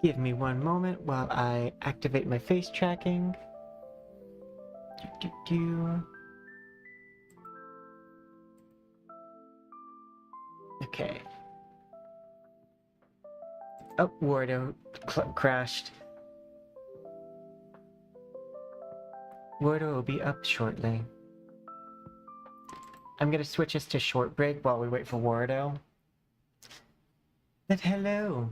Give me one moment while I activate my face tracking. Okay. Oh, Wardo crashed. Wardo will be up shortly. I'm gonna switch us to short break while we wait for Wardo. But hello.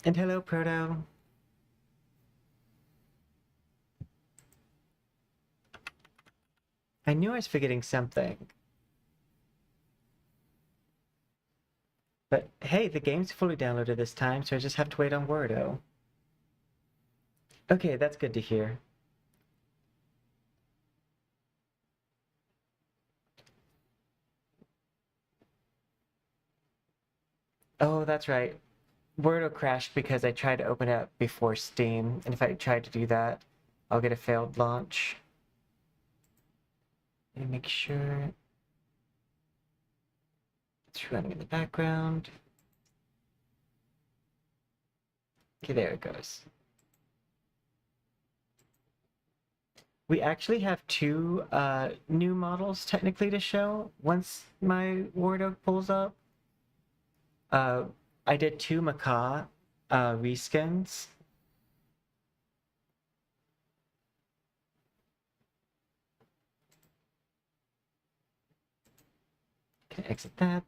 And hello, Proto. I knew I was forgetting something. But hey, the game's fully downloaded this time, so I just have to wait on Wardo. Okay, that's good to hear. Oh, that's right. Wordle crashed because I tried to open it up before Steam, and if I try to do that, I'll get a failed launch. Let me make sure it's running in the background. Okay, there it goes. We actually have two new models technically to show once my Wardog pulls up. I did two Macaw reskins. Can exit that.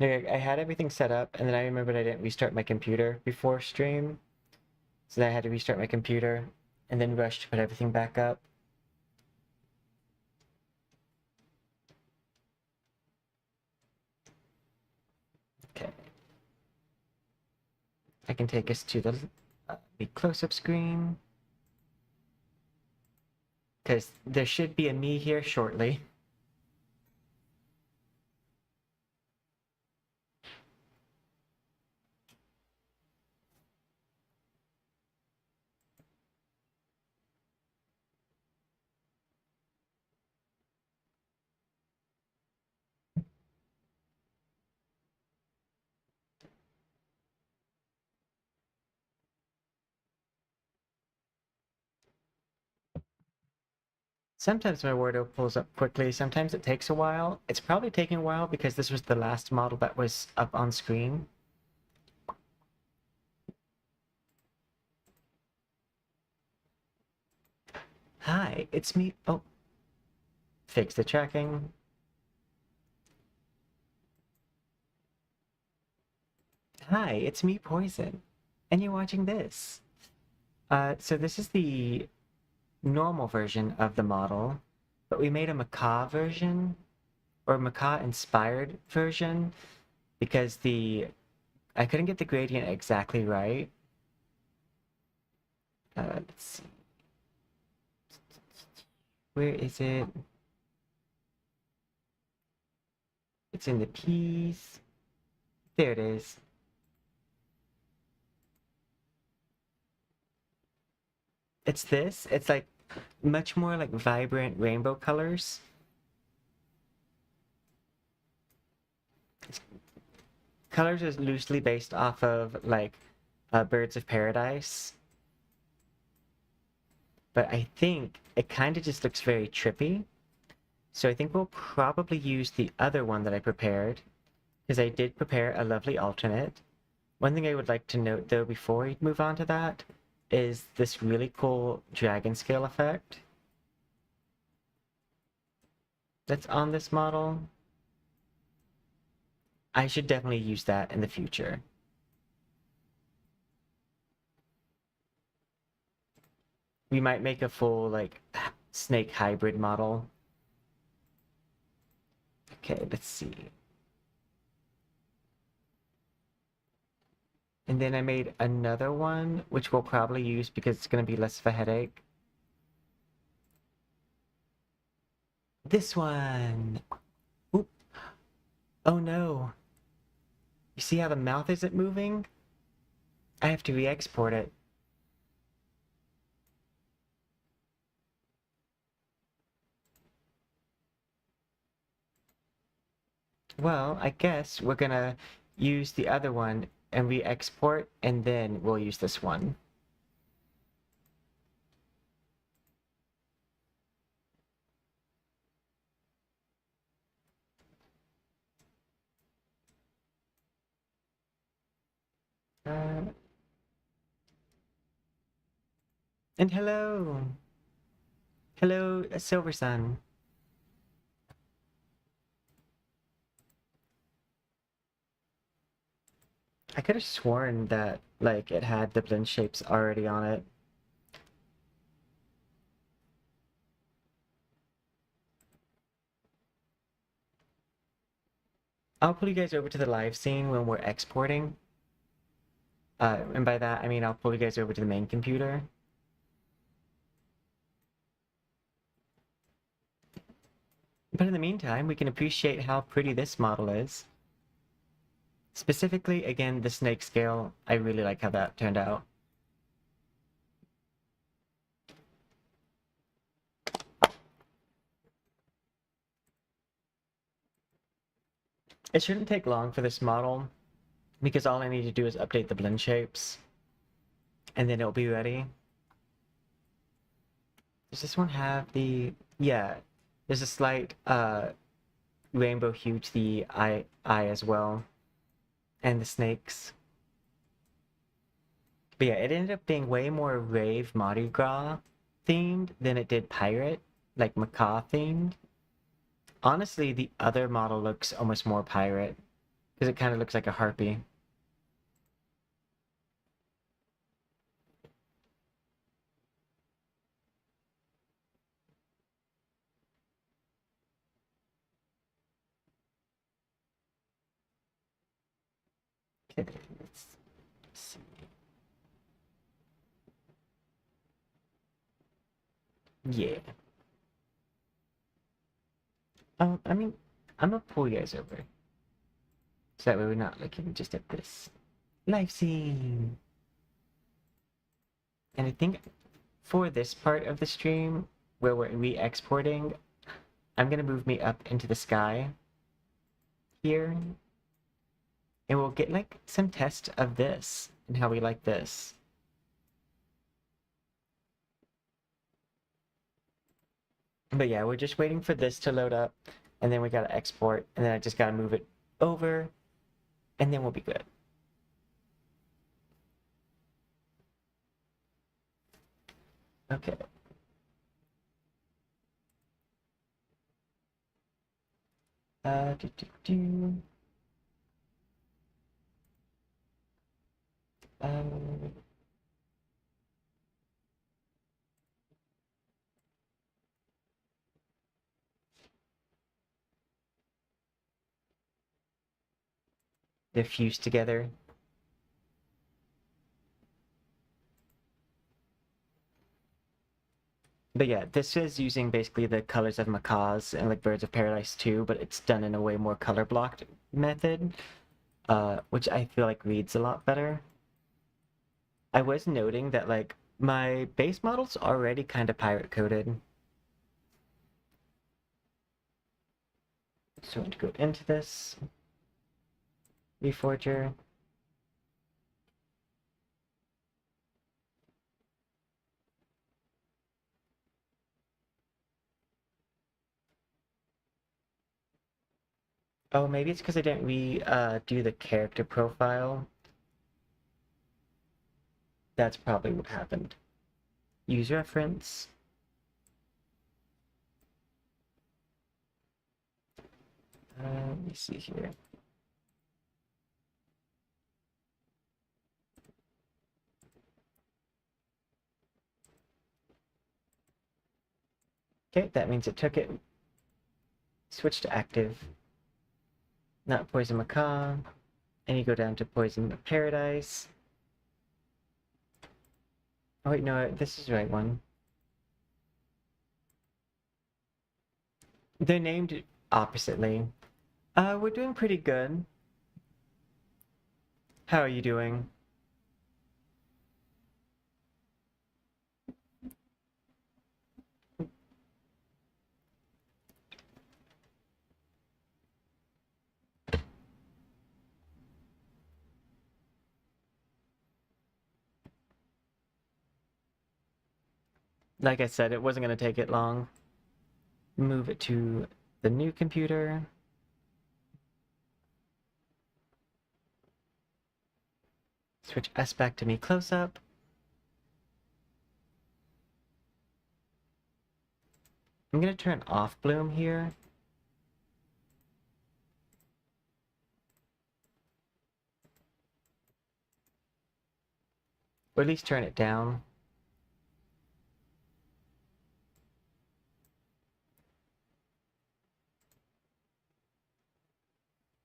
Okay, I had everything set up, and then I remembered I didn't restart my computer before stream. So then I had to restart my computer, and then rush to put everything back up. Okay. I can take us to the close-up screen. Because there should be a me here shortly. Sometimes my Wordo pulls up quickly, sometimes it takes a while. It's probably taking a while because this was the last model that was up on screen. Hi, it's me. Oh, fix the tracking. Hi, it's me, Poison, and you're watching this. So this is the normal version of the model, but we made a Macaw version, or Macaw-inspired version, because I couldn't get the gradient exactly right. Let's see. Where is it? It's in the piece. There it is. It's this. It's like much more like vibrant rainbow colors. Colors is loosely based off of like Birds of Paradise. But I think it kind of just looks very trippy. So I think we'll probably use the other one that I prepared, because I did prepare a lovely alternate. One thing I would like to note though before we move on to that is this really cool dragon scale effect that's on this model. I should definitely use that in the future. We might make a full like snake hybrid model. Okay, let's see. And then I made another one, which we'll probably use because it's going to be less of a headache. This one. Oop. Oh no. You see how the mouth isn't moving? I have to re-export it. Well, I guess we're gonna use the other one and re-export, and then we'll use this one. Uh, and hello! Hello, Silver Sun. I could have sworn that, like, it had the blend shapes already on it. I'll pull you guys over to the live scene when we're exporting. And by that, I mean I'll pull you guys over to the main computer. But in the meantime, we can appreciate how pretty this model is. Specifically, again, the snake scale, I really like how that turned out. It shouldn't take long for this model, because all I need to do is update the blend shapes, and then it'll be ready. Does this one have the... Yeah, there's a slight rainbow hue to the eye as well, and the snakes. But yeah, it ended up being way more rave Mardi Gras themed than it did pirate, like macaw themed. Honestly, the other model looks almost more pirate, because it kind of looks like a harpy. Okay, let's see. Yeah. I mean, I'm gonna pull you guys over. So that way we're not looking just at this live scene. And I think for this part of the stream, where we're re-exporting, I'm gonna move me up into the sky here. And we'll get like some tests of this and how we like this. But yeah, we're just waiting for this to load up, and then we gotta export, and then I just gotta move it over, and then we'll be good. Okay. Do, do, do. Um, they're fused together. But yeah, this is using basically the colors of macaws and like Birds of Paradise too, but it's done in a way more color blocked method, which I feel like reads a lot better. I was noting that like my base model's already kind of pirate coded. So I'm going to go into this Reforger. Oh, maybe it's because I didn't do the character profile. That's probably what happened. Use reference. Let me see here. Okay, that means it took it. Switch to active. Not Poison Macaw. And you go down to Poison Paradise. Oh wait, no, this is the right one. They're named oppositely. We're doing pretty good. How are you doing? like I said, it wasn't going to take it long. Move it to the new computer. Switch S back to me close up. I'm going to turn off bloom here. Or at least turn it down.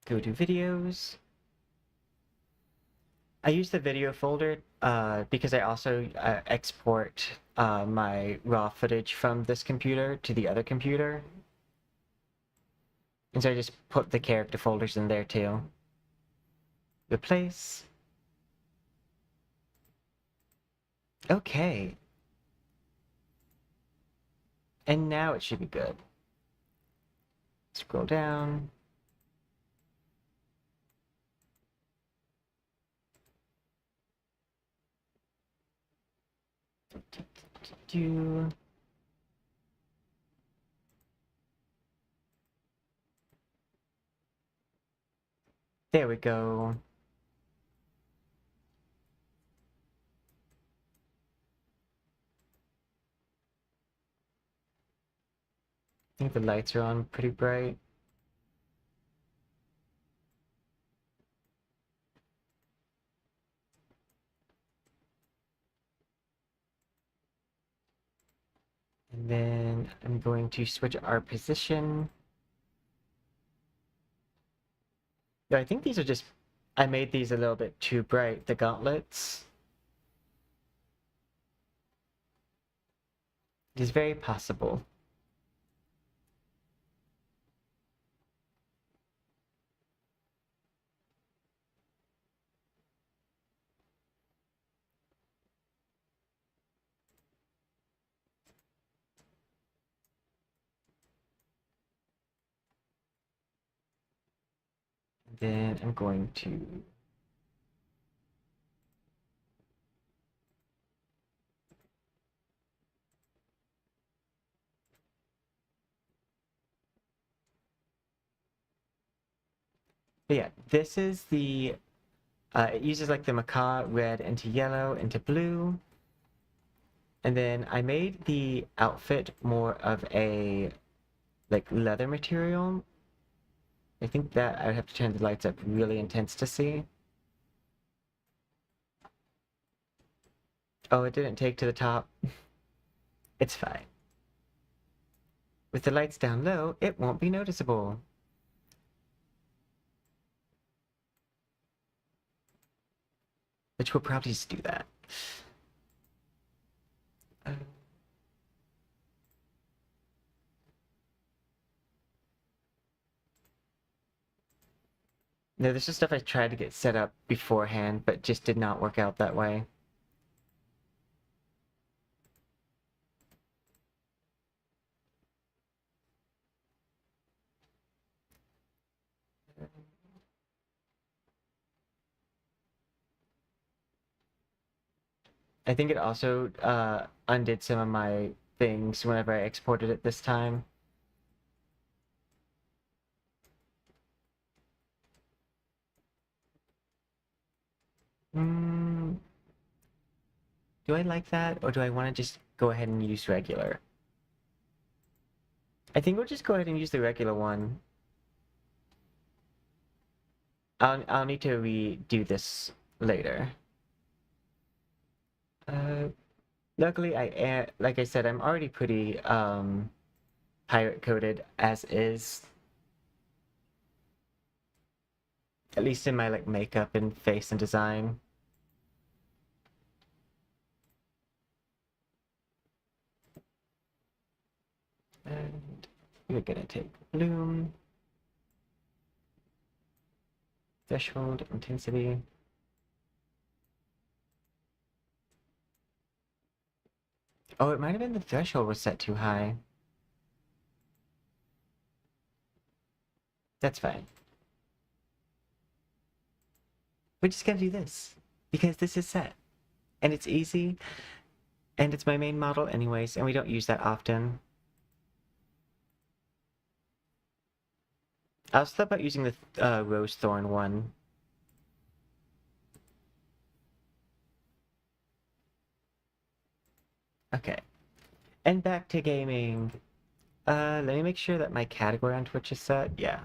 Go to videos. I use the video folder because I also export my raw footage from this computer to the other computer. And so I just put the character folders in there too. Replace. Okay. And now it should be good. Scroll down. There we go. I think the lights are on pretty bright. And then I'm going to switch our position. Yeah, I think these are just, I made these a little bit too bright, the gauntlets. It is very possible. Then I'm going to but yeah, this is the it uses like the macaw red into yellow into blue. And then I made the outfit more of a like leather material. I think that I would have to turn the lights up really intense to see. Oh, it didn't take to the top. It's fine. With the lights down low, it won't be noticeable. Which will probably just do that. No, this is stuff I tried to get set up beforehand, but just did not work out that way. I think it also undid some of my things whenever I exported it this time. Do I like that, or do I want to just go ahead and use regular? I think we'll just go ahead and use the regular one. I'll need to redo this later. Luckily, like I said, I'm already pretty pirate coded as is. At least in my like makeup and face and design. And we're gonna take bloom, threshold, intensity. Oh, it might have been the threshold was set too high. That's fine. We're just gonna do this because this is set and it's easy And it's my main model anyways, and we don't use that often. I was thought about using the Rose Thorn one. Okay. And back to gaming. Let me make sure that my category on Twitch is set. Yeah.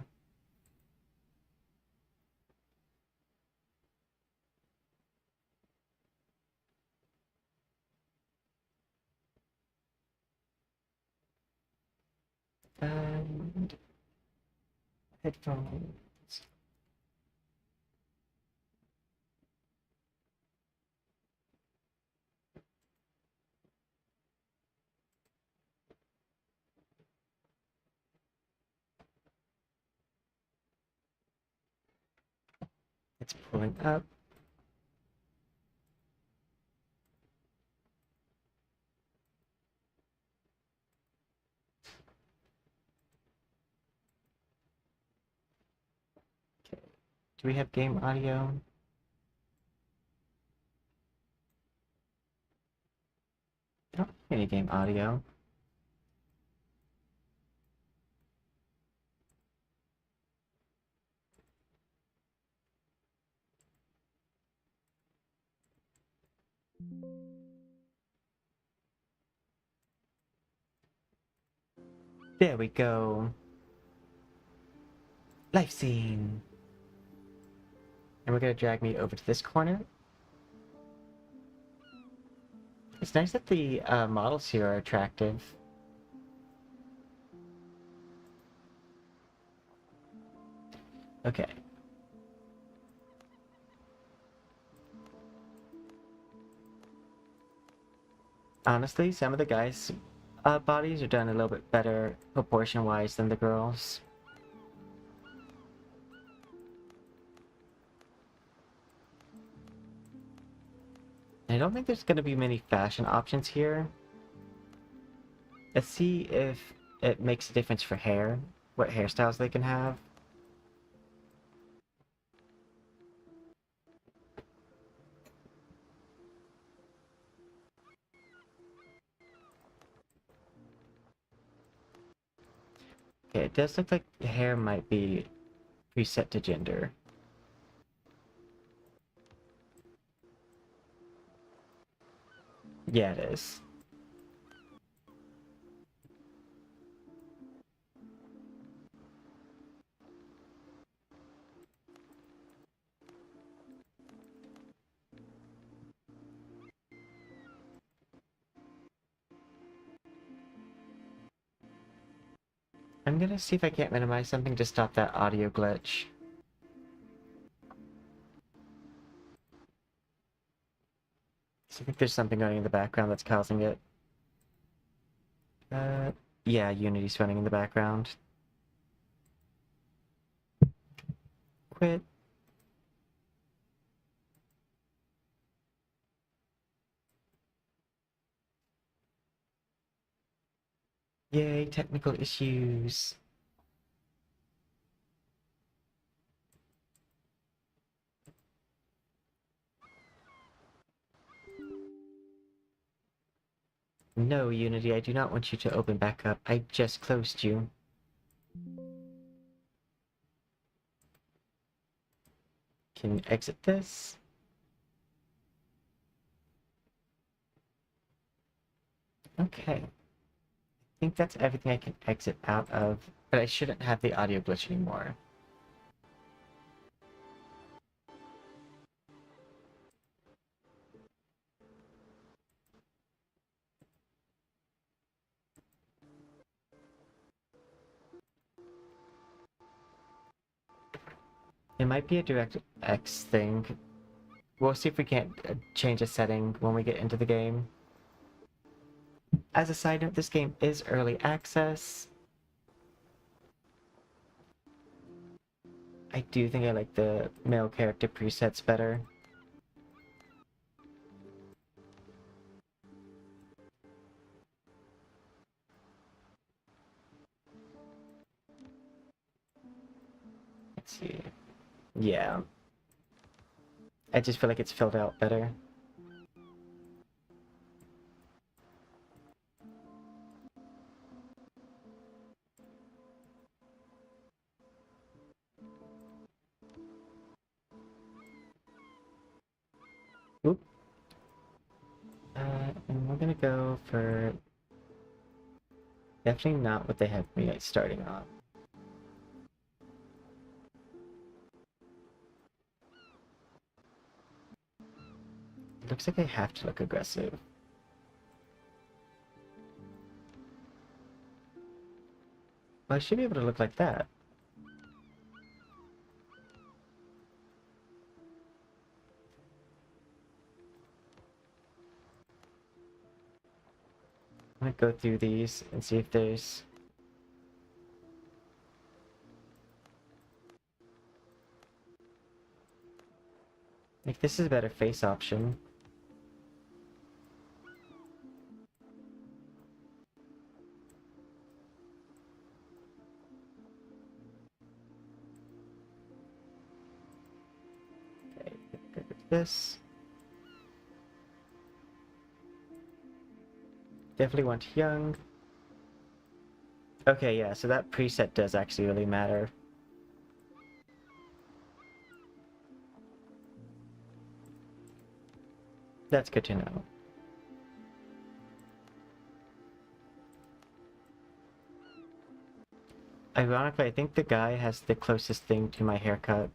And headphones. It's pulling up. Okay. Do we have game audio? I don't have any game audio. There we go. Life scene. And we're gonna drag me over to this corner. It's nice that the models here are attractive. Okay. Honestly, some of the guys' bodies are done a little bit better proportion-wise than the girls. I don't think there's going to be many fashion options here. Let's see if it makes a difference for hair, what hairstyles they can have. Okay, it does look like the hair might be preset to gender. Yeah, it is. I'm gonna see if I can't minimize something to stop that audio glitch. So I think there's something going in the background that's causing it. Uh, yeah, Unity's running in the background. Quit. Yay, technical issues. No, Unity, I do not want you to open back up. I just closed you. Can you exit this? Okay. I think that's everything I can exit out of, but I shouldn't have the audio glitch anymore. It might be a DirectX thing. We'll see if we can't change a setting when we get into the game. As a side note, this game is early access. I do think I like the male character presets better. Let's see. Yeah. I just feel like it's filled out better. gonna go for definitely not what they have me starting on. It looks like I have to look aggressive. Well, I should be able to look like that. I'm gonna go through these and see if there's... Like, this is a better face option. Okay, go with this. Definitely want young. Okay, yeah, so that preset does actually really matter. That's good to know. Ironically, I think the guy has the closest thing to my haircut.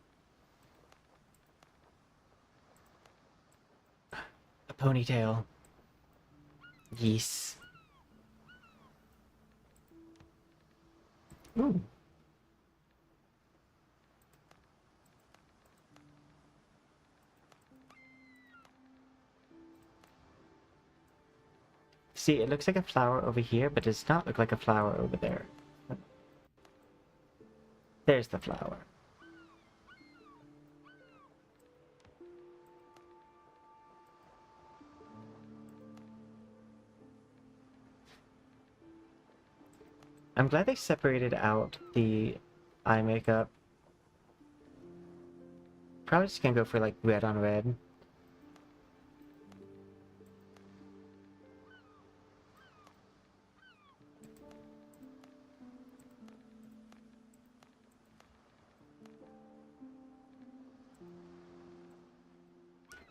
A ponytail. Yes. Ooh. See, it looks like a flower over here, but does not look like a flower over there. There's the flower. I'm glad they separated out the eye makeup. Probably just gonna go for like red on red.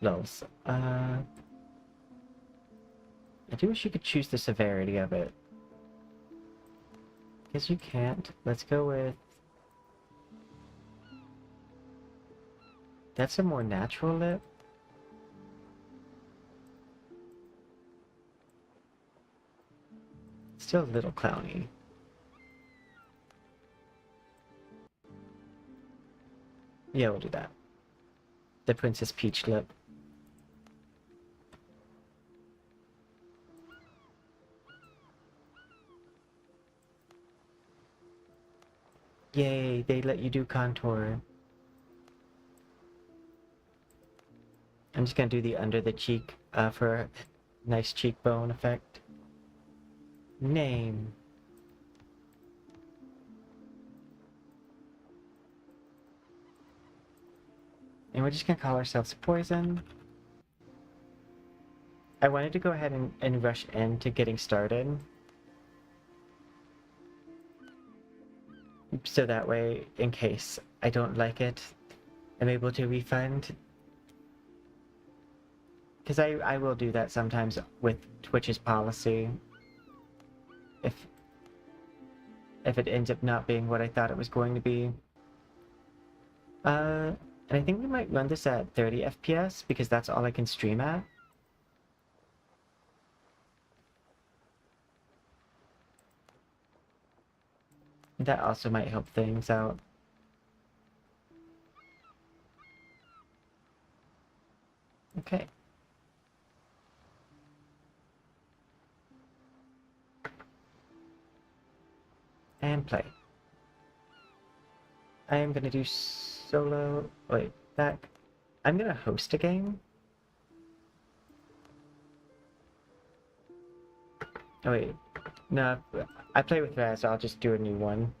Lols. I do wish you could choose the severity of it. Guess you can't. Let's go with... That's a more natural lip. Still a little clowny. Yeah, we'll do that. The Princess Peach lip. Yay, they let you do contour. I'm just gonna do the under the cheek for a nice cheekbone effect. Name. And we're just gonna call ourselves Poison. I wanted to go ahead and rush into getting started. So that way, in case I don't like it, I'm able to refund. Because I will do that sometimes with Twitch's policy. If it ends up not being what I thought it was going to be. And I think we might run this at 30 FPS because that's all I can stream at. That also might help things out. Okay. And play. I am gonna do solo... Wait, back. I'm gonna host a game. Oh wait, no, I play with Raz, so I'll just do a new one.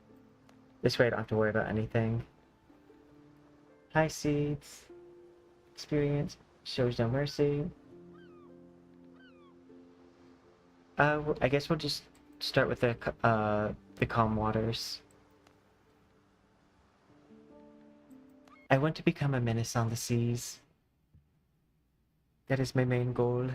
This way I don't have to worry about anything. High Seeds. Experience. Shows no mercy. I guess we'll just start with the calm waters. I want to become a menace on the seas. That is my main goal.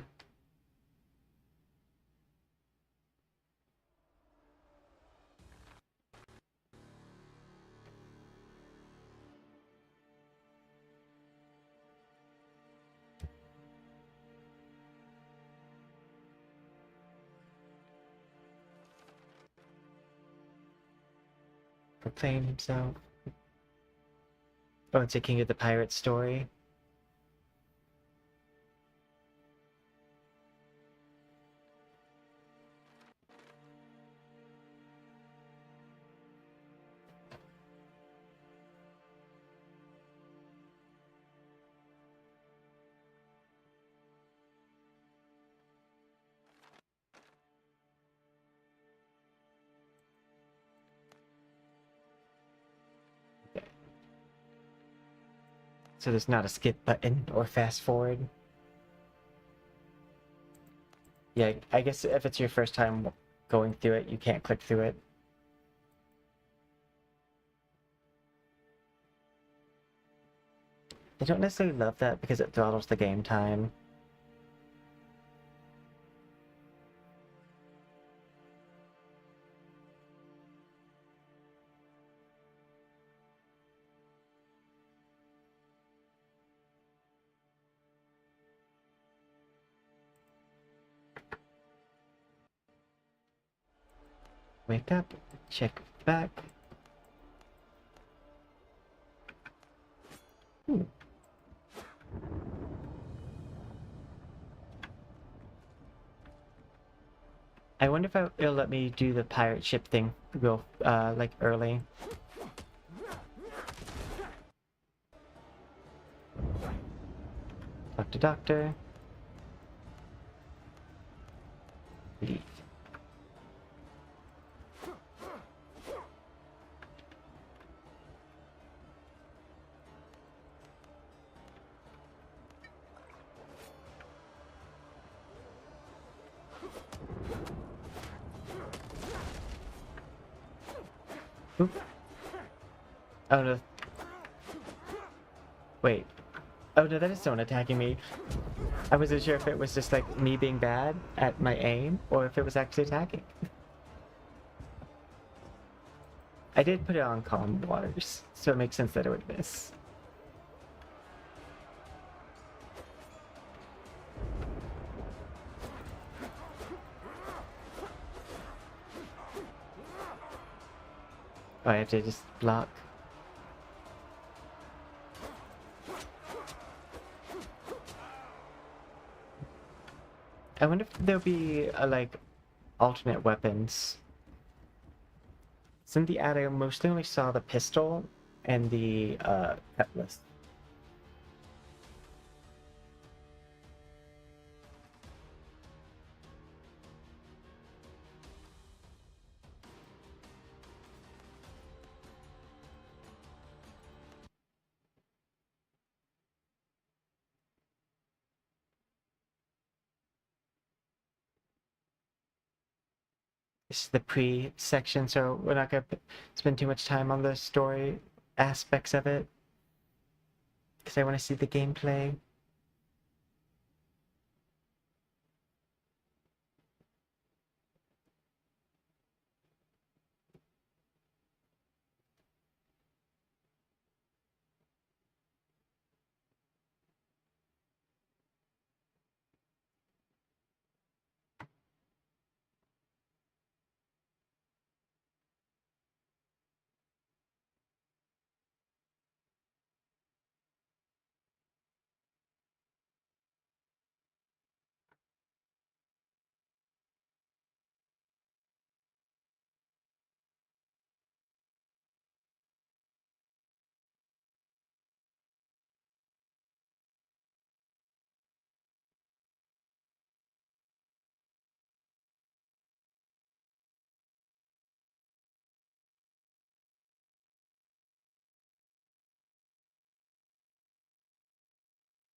proclaim himself. Oh, it's a King of the Pirates story. So there's not a skip button or fast forward. Yeah, I guess if it's your first time going through it, you can't click through it. I don't necessarily love that because it throttles the game time. Wake up, check back. I wonder if it'll let me do the pirate ship thing real, like early. Talk to doctor. Leave. Oop. Oh no. Wait. Oh no, that is someone attacking me. I wasn't sure if it was just like me being bad at my aim or if it was actually attacking. I did put it on calm waters, so it makes sense that it would miss. Oh, I have to just block. I wonder if there'll be like alternate weapons. Since the ad, I mostly only saw the pistol and the cutlass. This is the pre-section, so we're not gonna spend too much time on the story aspects of it because I want to see the gameplay.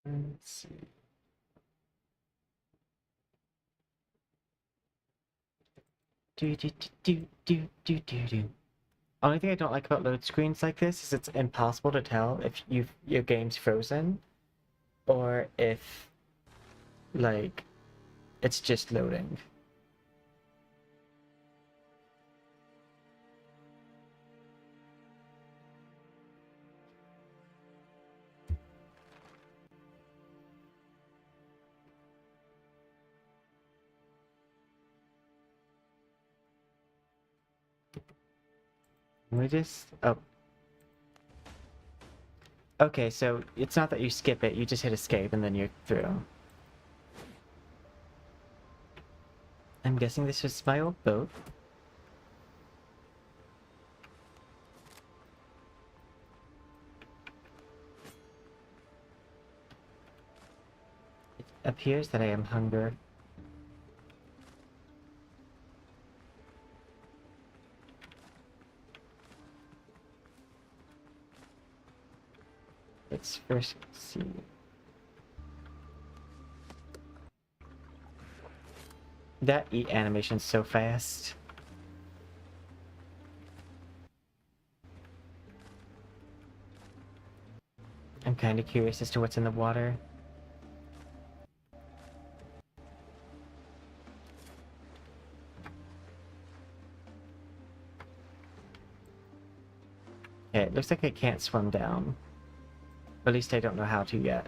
Let's see. Do. Only thing I don't like about load screens like this is it's impossible to tell if your game's frozen or if like it's just loading. We just... Oh. Okay, so it's not that you skip it, you just hit escape and then you're through. I'm guessing this was my old boat. It appears that I am hungry. Let's first see. That eat animation's so fast. I'm kind of curious as to what's in the water. Okay, it looks like I can't swim down. At least I don't know how to yet.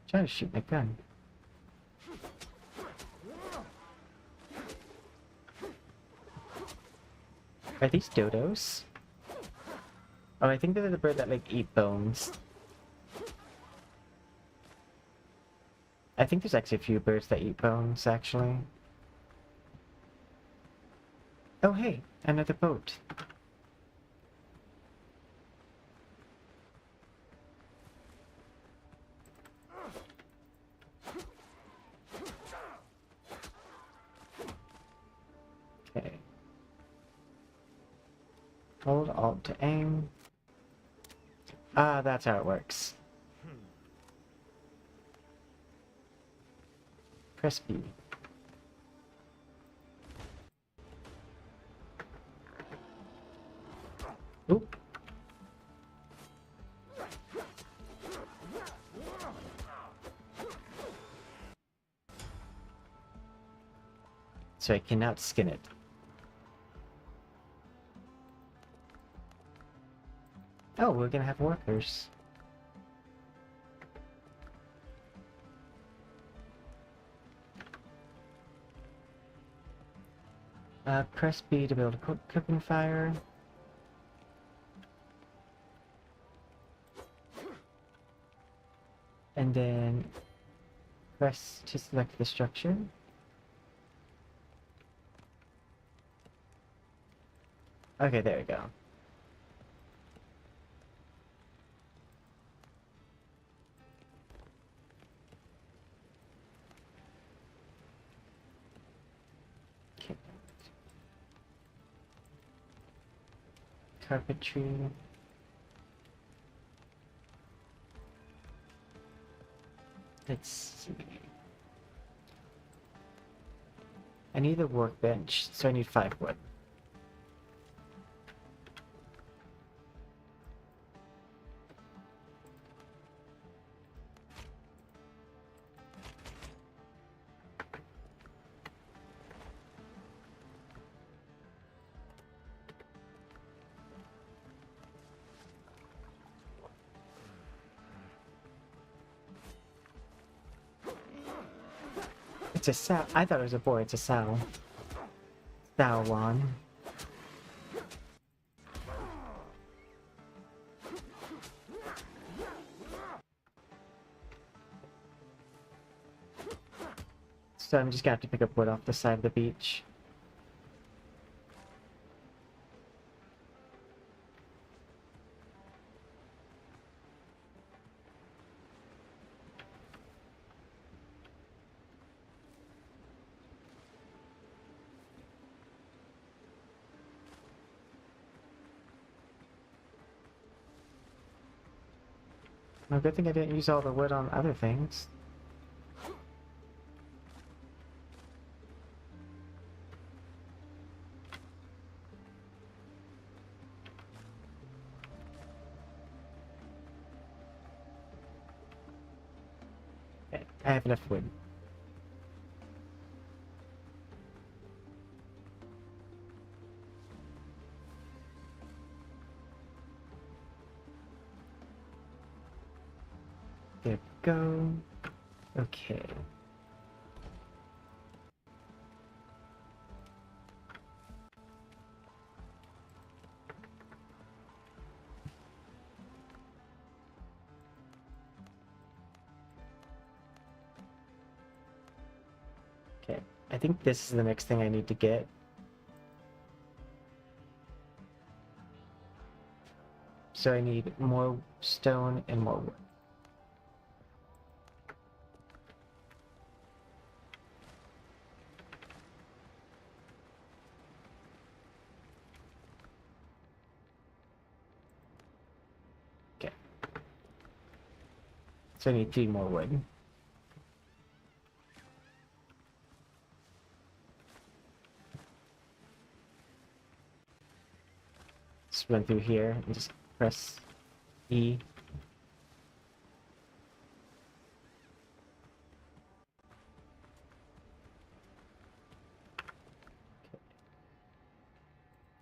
Try to shoot my gun. Are these dodos? Oh, I think they're the bird that, like, eat bones. I think there's actually a few birds that eat bones, actually. Oh, hey, another boat. Okay. Hold Alt to aim. Ah, that's how it works. Press B. Oop. So I cannot skin it. Oh, we're gonna have workers. Press B to build a cooking fire. And then press to select the structure. Okay, there we go. Okay. Carpentry. Let's see. I need a workbench, so I need 5 wood. It's a sow. I thought it was a boy. It's a sow. Sowwan. So I'm just gonna have to pick up wood off the side of the beach. Well, good thing I didn't use all the wood on other things. Okay, I have enough wood. There we go. Okay. Okay, I think this is the next thing I need to get. So I need more stone and more wood. Okay. So I need 3 more wood. Just run through here and just press E.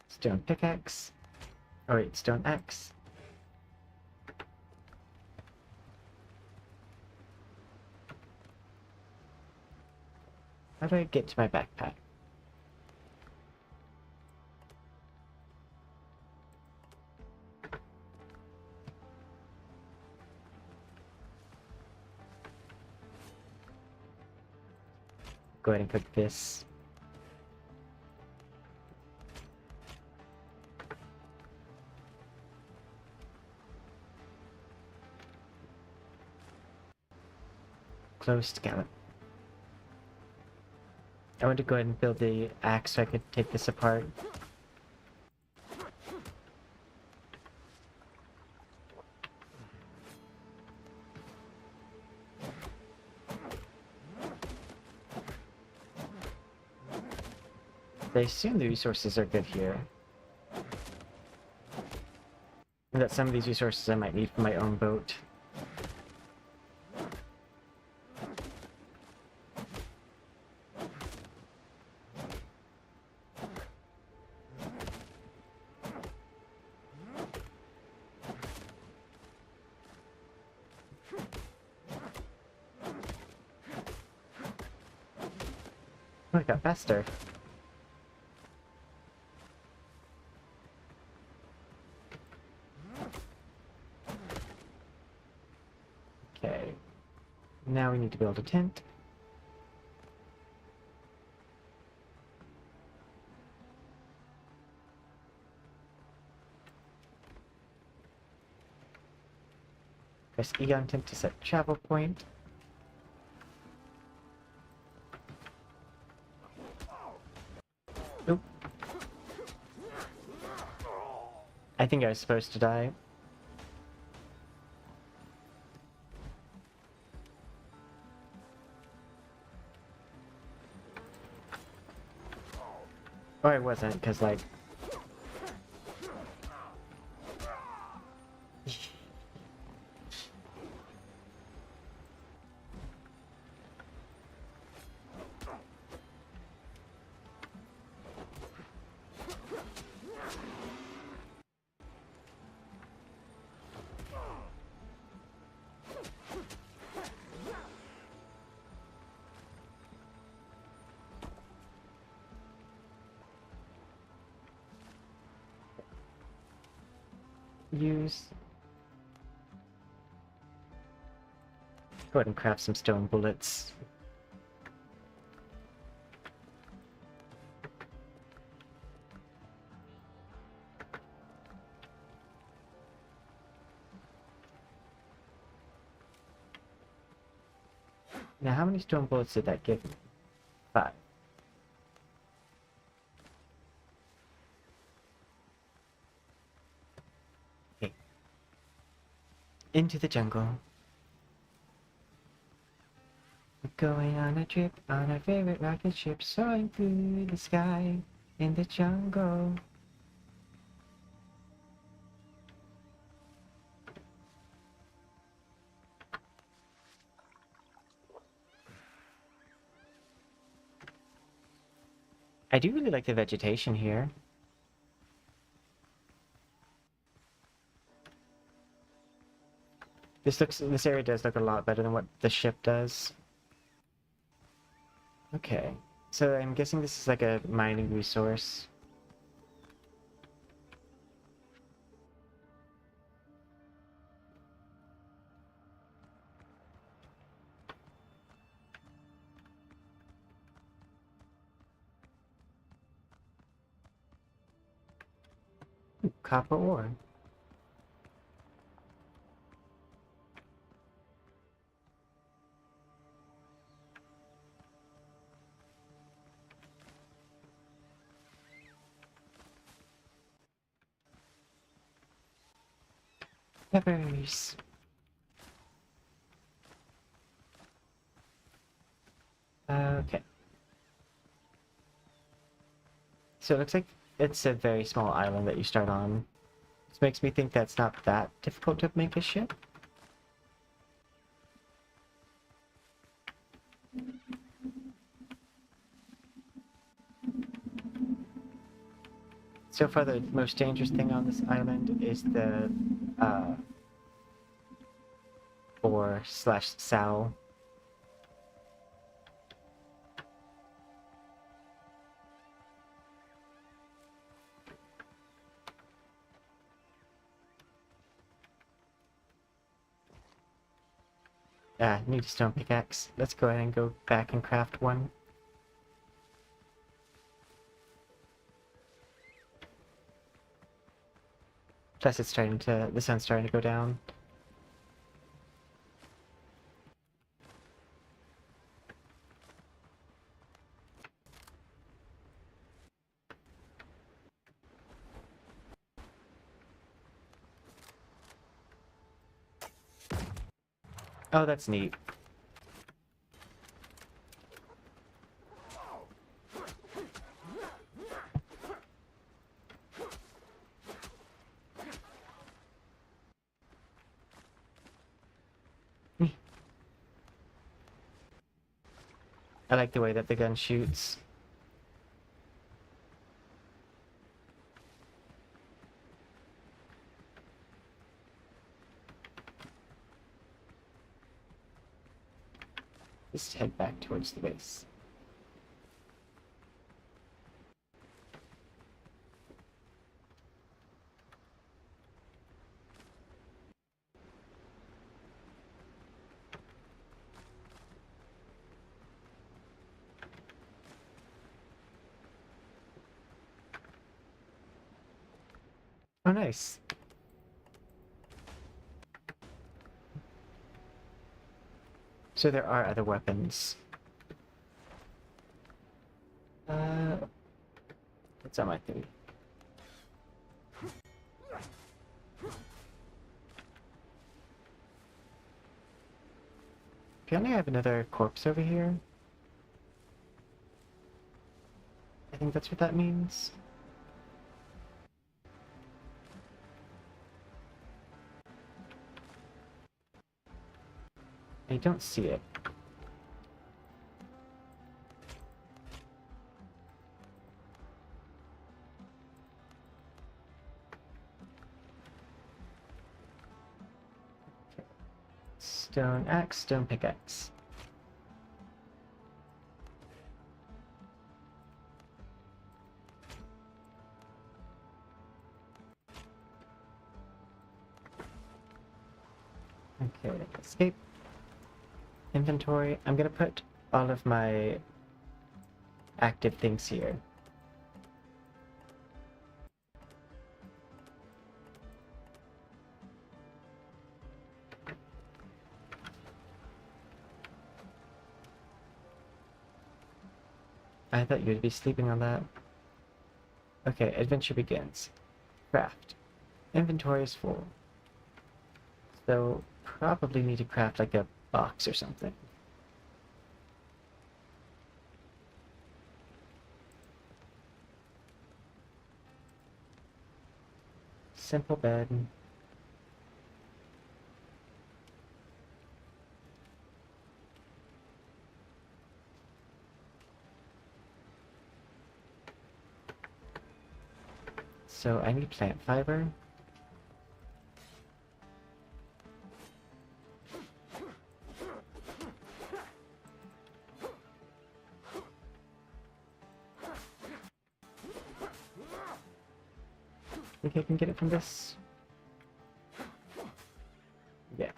Stone pickaxe. Oh wait, stone axe. How do I get to my backpack? Go ahead and cook this. Close scallop. I want to go ahead and build the axe so I could take this apart. I assume the resources are good here. And that some of these resources I might need for my own boat. Oh, it got faster. Okay. Now we need to build a tent. Press E on tent to set travel point. Oop. I think I was supposed to die. Or I wasn't, because like... use... Go ahead and craft some stone bullets. Now, how many stone bullets did that give me? 5. Okay. Into the jungle. We're going on a trip on our favorite rocket ship, soaring through the sky in the jungle. I do really like the vegetation here. This area does look a lot better than what the ship does. Okay, so I'm guessing this is like a mining resource. Ooh, copper ore. Peppers. Okay. So it looks like it's a very small island that you start on. This makes me think that's not that difficult to make a ship. So far, the most dangerous thing on this island is the boar/sow. Need a stone pickaxe. Let's go ahead and go back and craft one. Plus, the sun's starting to go down. Oh, that's neat. I like the way that the gun shoots. Just head back towards the base. Oh, nice. So there are other weapons. What's on my thing? Apparently I have another corpse over here. I think that's what that means. I don't see it. Stone axe, stone pickaxe. Okay, escape. Inventory. I'm gonna put all of my active things here. I thought you'd be sleeping on that. Okay, adventure begins. Craft. Inventory is full. So, probably need to craft like a box or something. Simple bed. So I need plant fiber. Think I can get it from this? Yeah.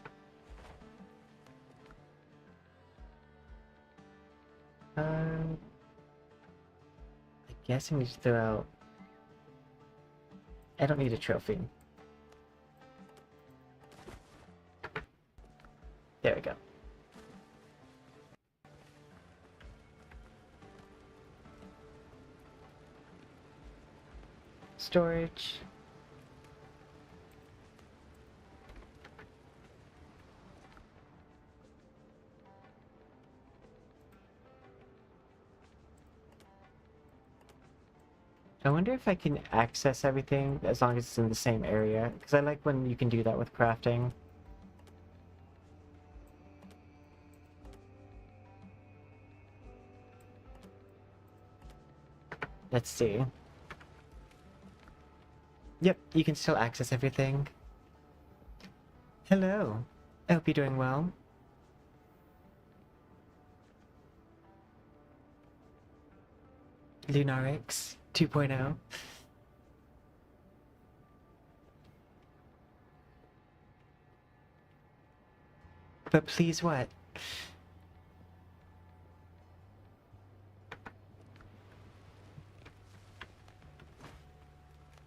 I guess I need to throw out... I don't need a trophy. There we go. Storage. I wonder if I can access everything as long as it's in the same area, because I like when you can do that with crafting. Let's see. Yep, you can still access everything. Hello. I hope you're doing well. Lunarix 2.0. But please what?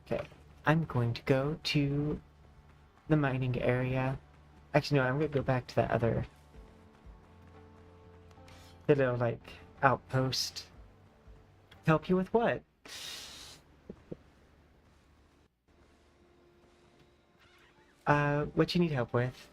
Okay, I'm going to go to the mining area. Actually, no, I'm gonna go back to that other... the little, like, outpost. Help you with what? What you need help with?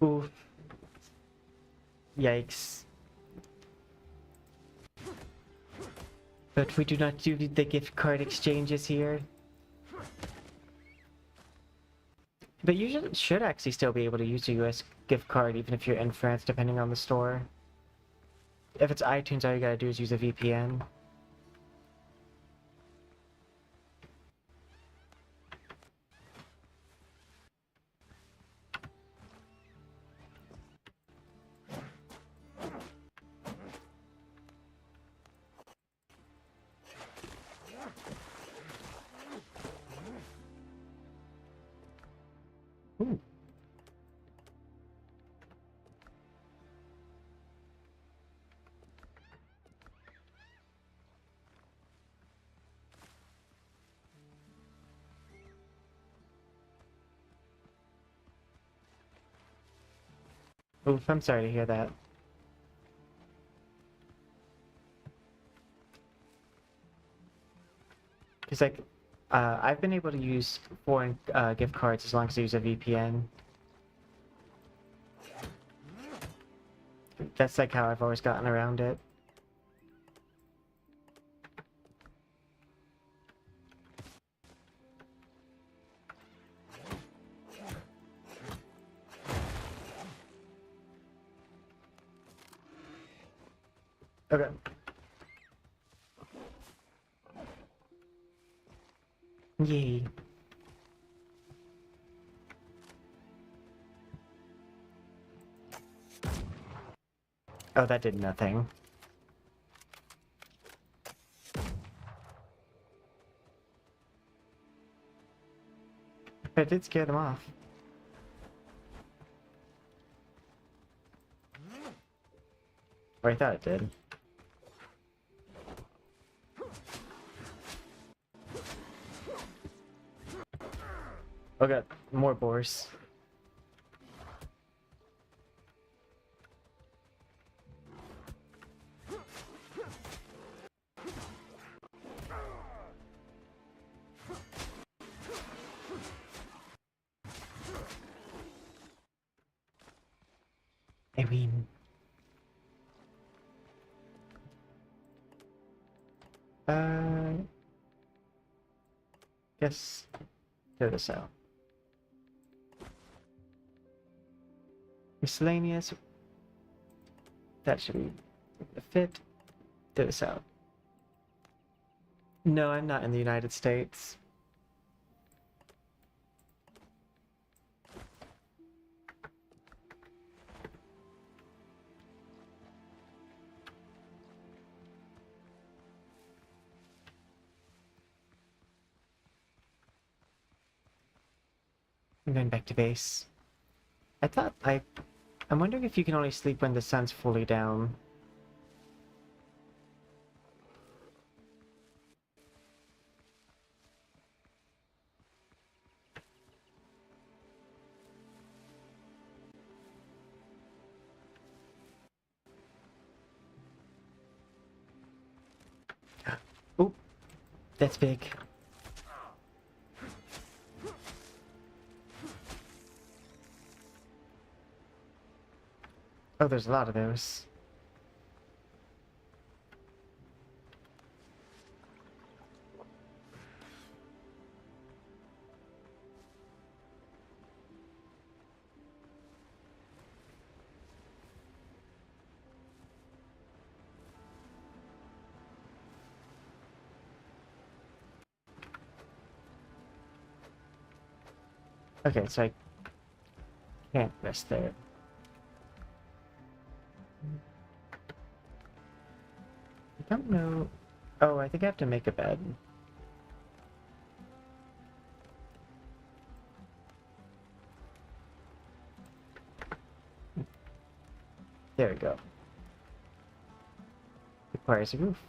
Oof. Yikes. But we do not do the gift card exchanges here. But you should actually still be able to use a US gift card even if you're in France, depending on the store. If it's iTunes, all you gotta do is use a VPN. Ooh. Oof, I'm sorry to hear that. Because, like, I've been able to use foreign gift cards as long as I use a VPN. That's, like, how I've always gotten around it. Okay. Yay. Oh, that did nothing. But it did scare them off. Or I thought it did. Okay, more boars. I mean... Guess... Throw this out. Miscellaneous. That should be a fit. Throw this out. No, I'm not in the United States. I'm going back to base. I'm wondering if you can only sleep when the sun's fully down. Oop, that's big. Oh, there's a lot of those. Okay, so I can't rest there. I don't know. Oh, I think I have to make a bed. There we go. Requires a roof.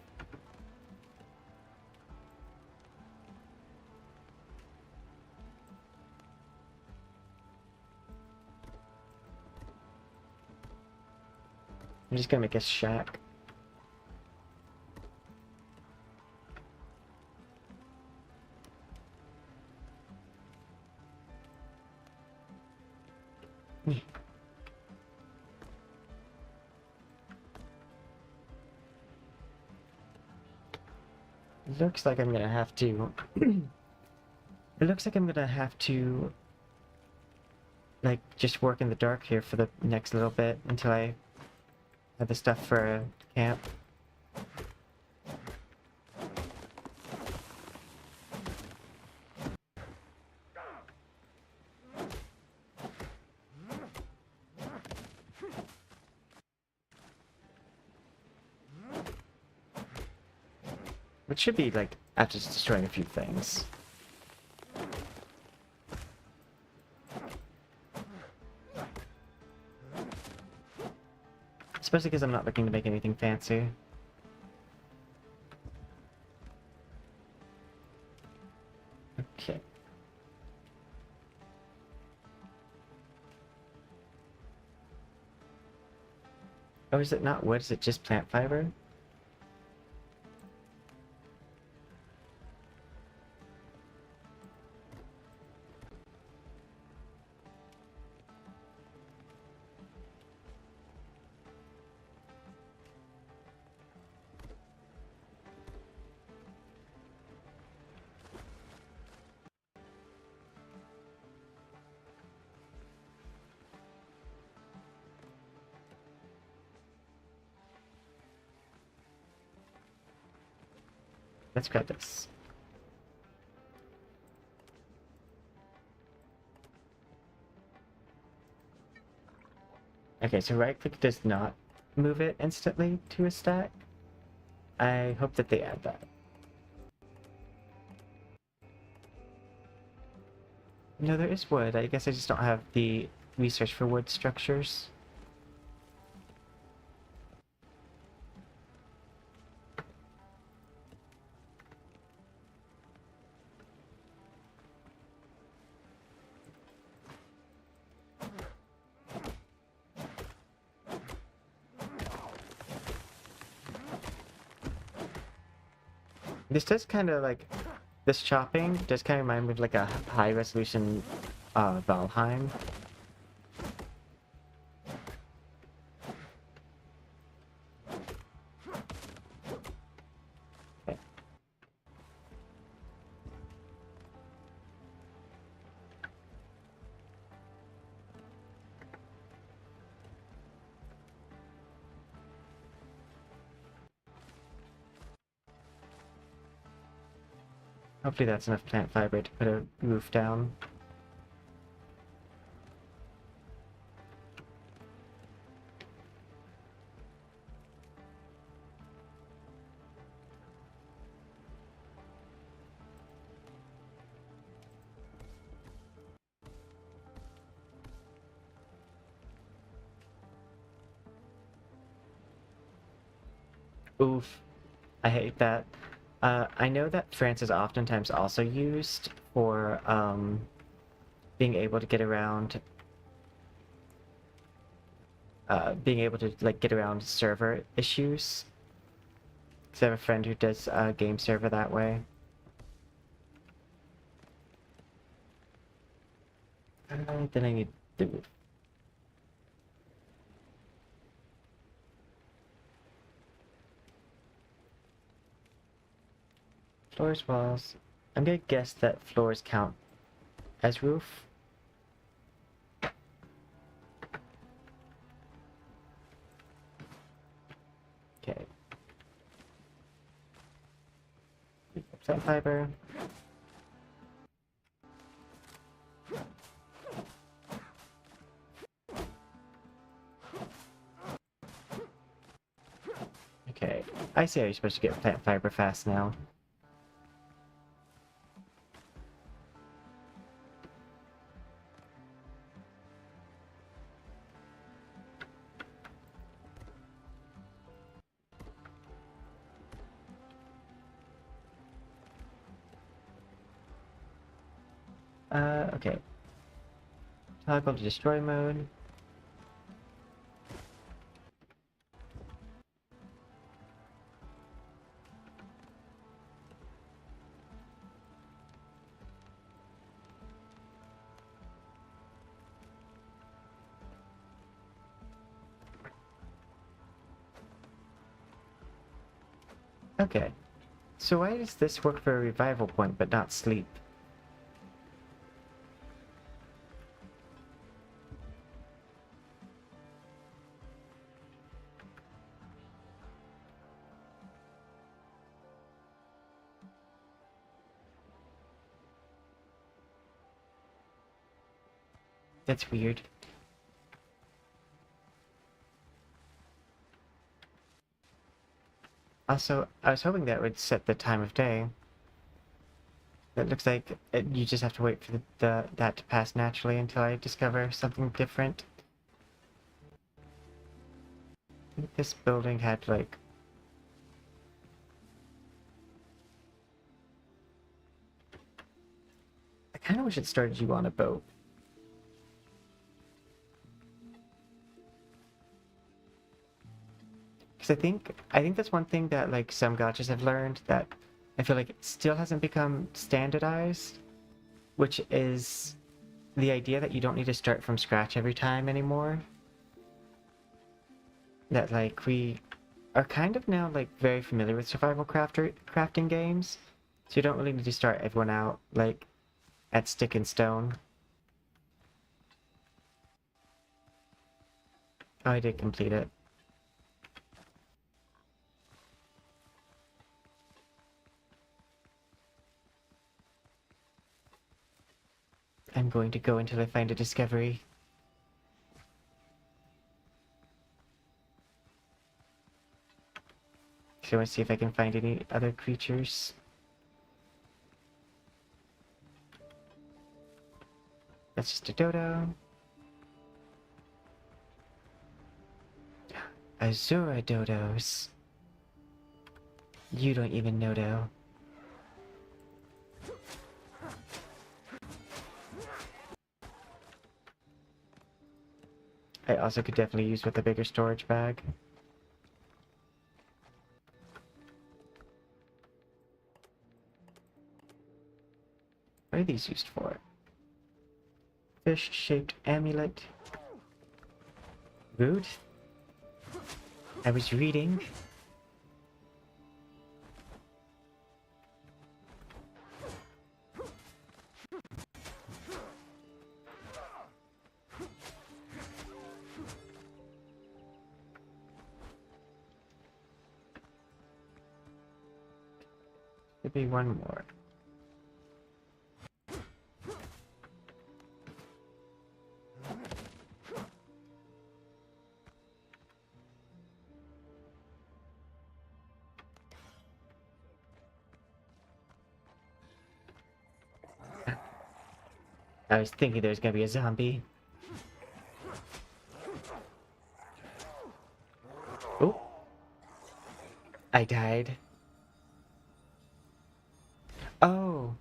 I'm just gonna make a shack. Looks like I'm gonna have to... It looks like I'm gonna have to... like, just work in the dark here for the next little bit until I have the stuff for camp. Which should be, like, after just destroying a few things. Especially because I'm not looking to make anything fancy. Okay. Oh, is it not wood? Is it just plant fiber? Let's grab this. Okay, so right click does not move it instantly to a stack. I hope that they add that. No, there is wood. I guess I just don't have the research for wood structures. This does kind of like, this chopping does kind of remind me of like a high resolution Valheim. Hopefully that's enough plant fiber to put a roof down. Oof. I hate that. I know that France is oftentimes also used for being able to get around, get around server issues. Because I have a friend who does game server that way. Then I need the roof. Floors, walls. I'm gonna guess that floors count as roof. Okay. Plant fiber. Okay. I see how you're supposed to get plant fiber fast now. Okay. Toggle to destroy mode. Okay. So why does this work for a revival point but not sleep? That's weird. Also, I was hoping that would set the time of day. It looks like you just have to wait for that to pass naturally until I discover something different. I think this building had like... I kind of wish it started you on a boat. Because I think that's one thing that like some gotchas have learned that I feel like it still hasn't become standardized, which is the idea that you don't need to start from scratch every time anymore. That like we are kind of now like very familiar with survival crafting games, so you don't really need to start everyone out like at stick and stone. Oh, I did complete it. I'm going to go until I find a discovery. So let's see if I can find any other creatures. That's just a dodo. Azura dodos. You don't even know though. I also could definitely use with a bigger storage bag. What are these used for? Fish-shaped amulet. Rude. I was reading. Could be one more. I was thinking there was gonna be a zombie. Oh, I died. Oh,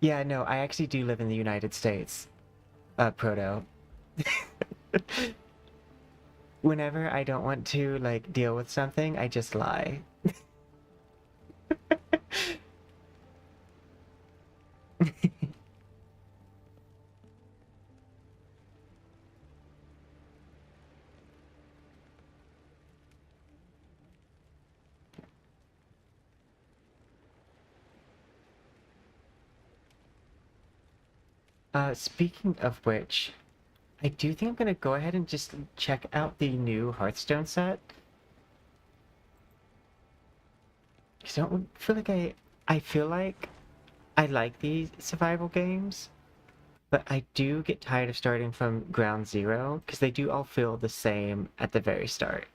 yeah, no, I actually do live in the United States. Proto. Whenever I don't want to, like, deal with something, I just lie. Speaking of which, I do think I'm gonna go ahead and just check out the new Hearthstone set. Because I don't feel like I feel like I like these survival games, but I do get tired of starting from ground zero, because they do all feel the same at the very start.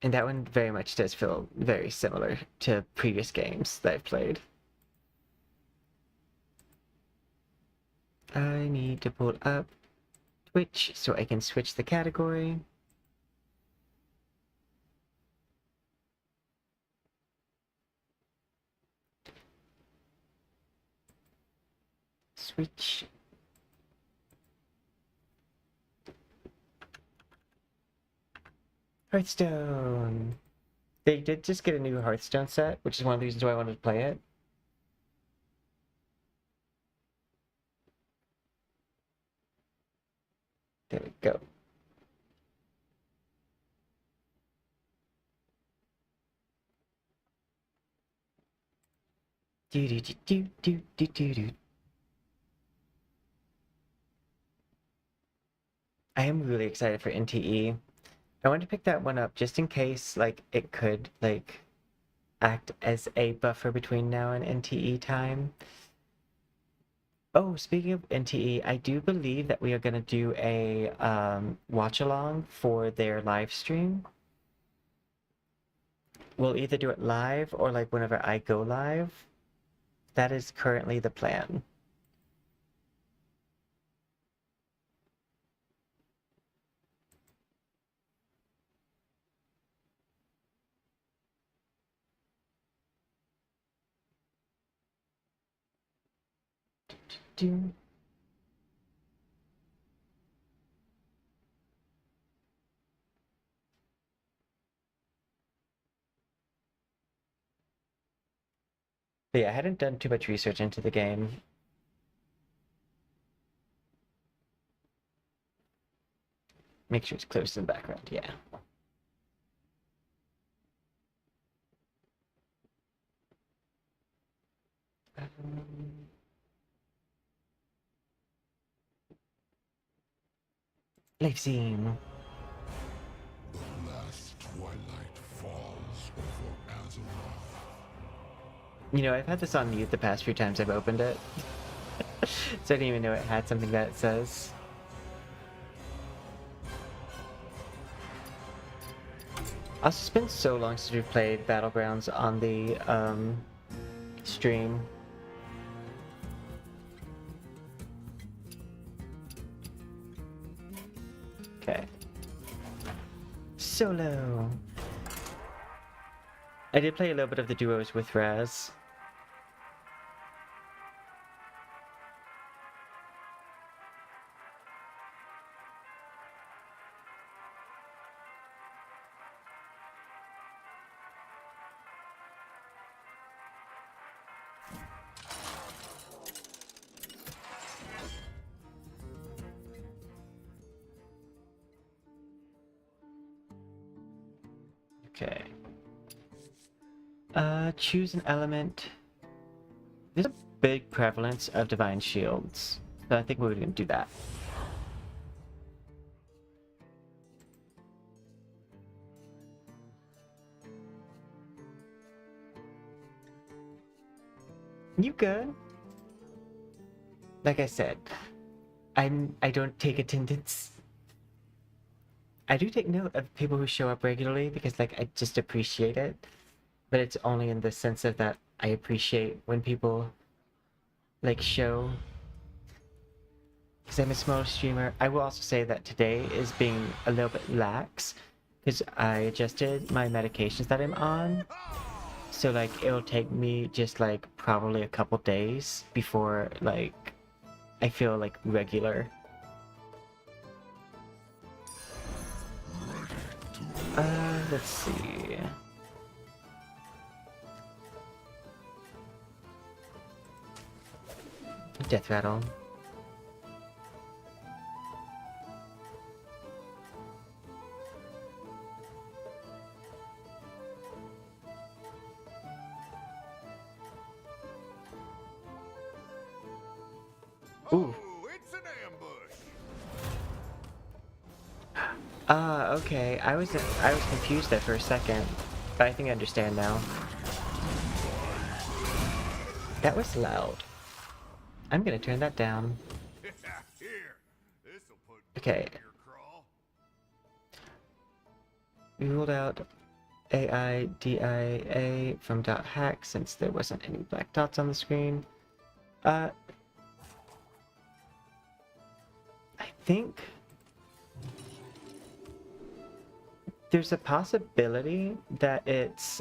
And that one very much does feel very similar to previous games that I've played. I need to pull up Twitch so I can switch the category. Switch. Hearthstone. They did just get a new Hearthstone set, which is one of the reasons why I wanted to play it. There we go. Do do do do do do do do. I am really excited for NTE. I wanted to pick that one up just in case, like, it could, like, act as a buffer between now and NTE time. Oh, speaking of NTE, I do believe that we are going to do a watch along for their live stream. We'll either do it live or like whenever I go live. That is currently the plan. Do. But yeah, I hadn't done too much research into the game. Make sure it's close to the background, yeah. Life scene. The last twilight falls before Azeroth. You know, I've had this on mute the past few times I've opened it. So I didn't even know it had something that it says. Also, it's been so long since we've played Battlegrounds on the stream. Okay. Solo. I did play a little bit of the duos with Raz. Okay. Choose an element. There's a big prevalence of divine shields, so I think we're gonna do that. You good? Like I said, I don't take attendance. I do take note of people who show up regularly because like I just appreciate it, but it's only in the sense of that I appreciate when people like show because I'm a small streamer. I will also say that today is being a little bit lax because I adjusted my medications that I'm on. So like it'll take me just like probably a couple days before like I feel like regular. Let's see. Death rattle. Ooh. It's an ambush. Okay. I was confused there for a second, but I think I understand now. That was loud. I'm gonna turn that down. Here, this'll put Okay. in your crawl. We ruled out AIDIA from .hack since there wasn't any black dots on the screen. I think there's a possibility that it's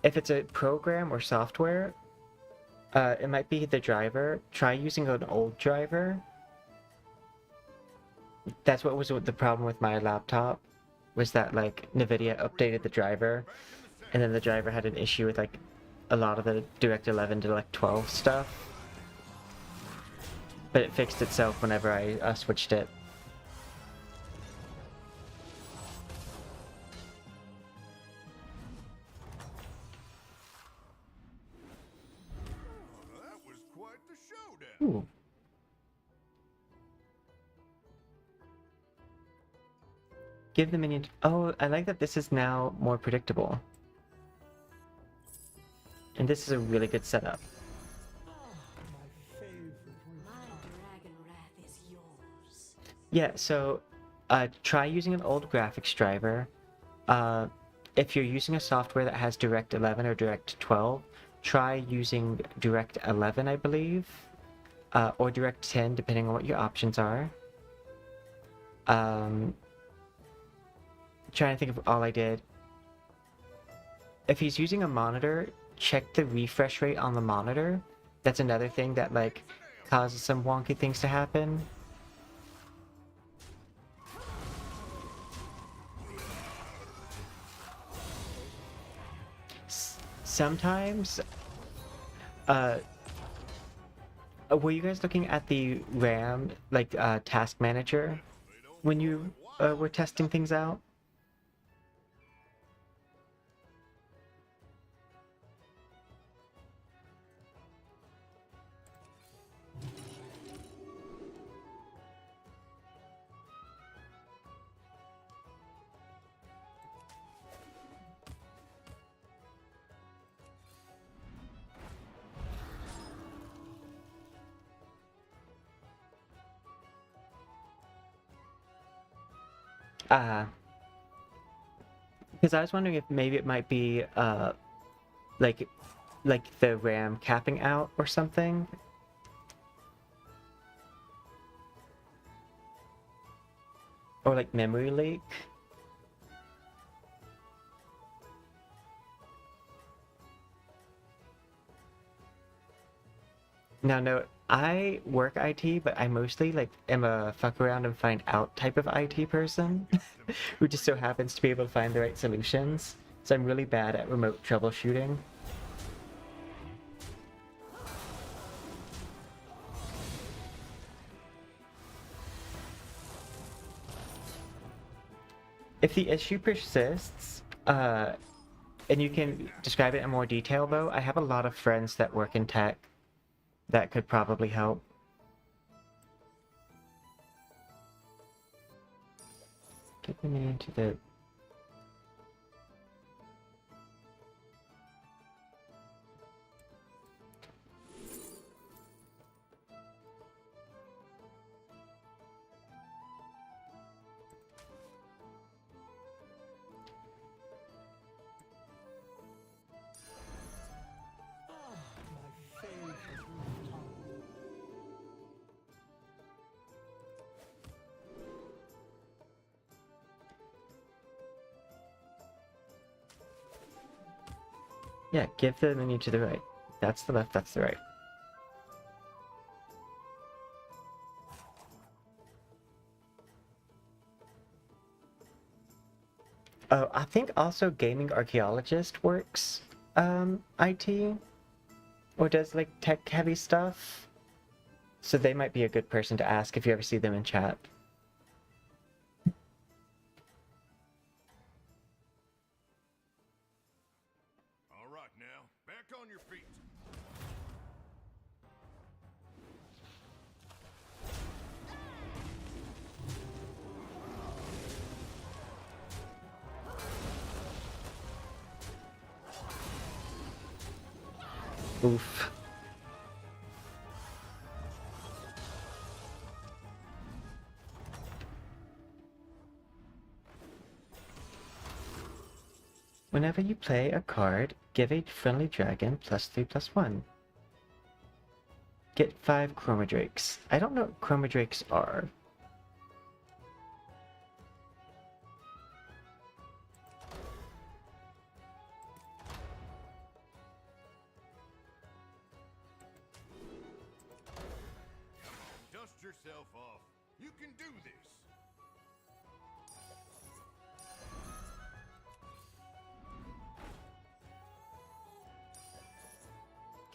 if it's a program or software, it might be the driver. Try using an old driver. That's what was the problem with my laptop, was that like NVIDIA updated the driver, and then the driver had an issue with like a lot of the Direct 11 to like 12 stuff. But it fixed itself whenever I switched it. That was quite the showdown. Ooh. Give the minion... Oh, I like that this is now more predictable. And this is a really good setup. Yeah, so try using an old graphics driver. If you're using a software that has Direct 11 or Direct 12, try using Direct 11, I believe, or Direct 10, depending on what your options are. Trying to think of all I did. If he's using a monitor, check the refresh rate on the monitor. That's another thing that like causes some wonky things to happen. Sometimes, were you guys looking at the RAM, like, task manager when you were testing things out? Because I was wondering if maybe it might be, like, like the RAM capping out or something. Or like memory leak. Now, no, I work IT, but I mostly like am a fuck around and find out type of IT person who just so happens to be able to find the right solutions. So I'm really bad at remote troubleshooting. If the issue persists, and you can describe it in more detail though, I have a lot of friends that work in tech that could probably help. Get me into the... Yeah, give the menu to the right. That's the left, that's the right. Oh, I think also gaming archaeologist works IT or does like tech heavy stuff. So they might be a good person to ask if you ever see them in chat. All right now, back on your feet. Oof. Whenever you play a card, give a friendly dragon +3/+1. Get 5 Chromodrakes. I don't know what Chromodrakes are. Dust yourself off. You can do this.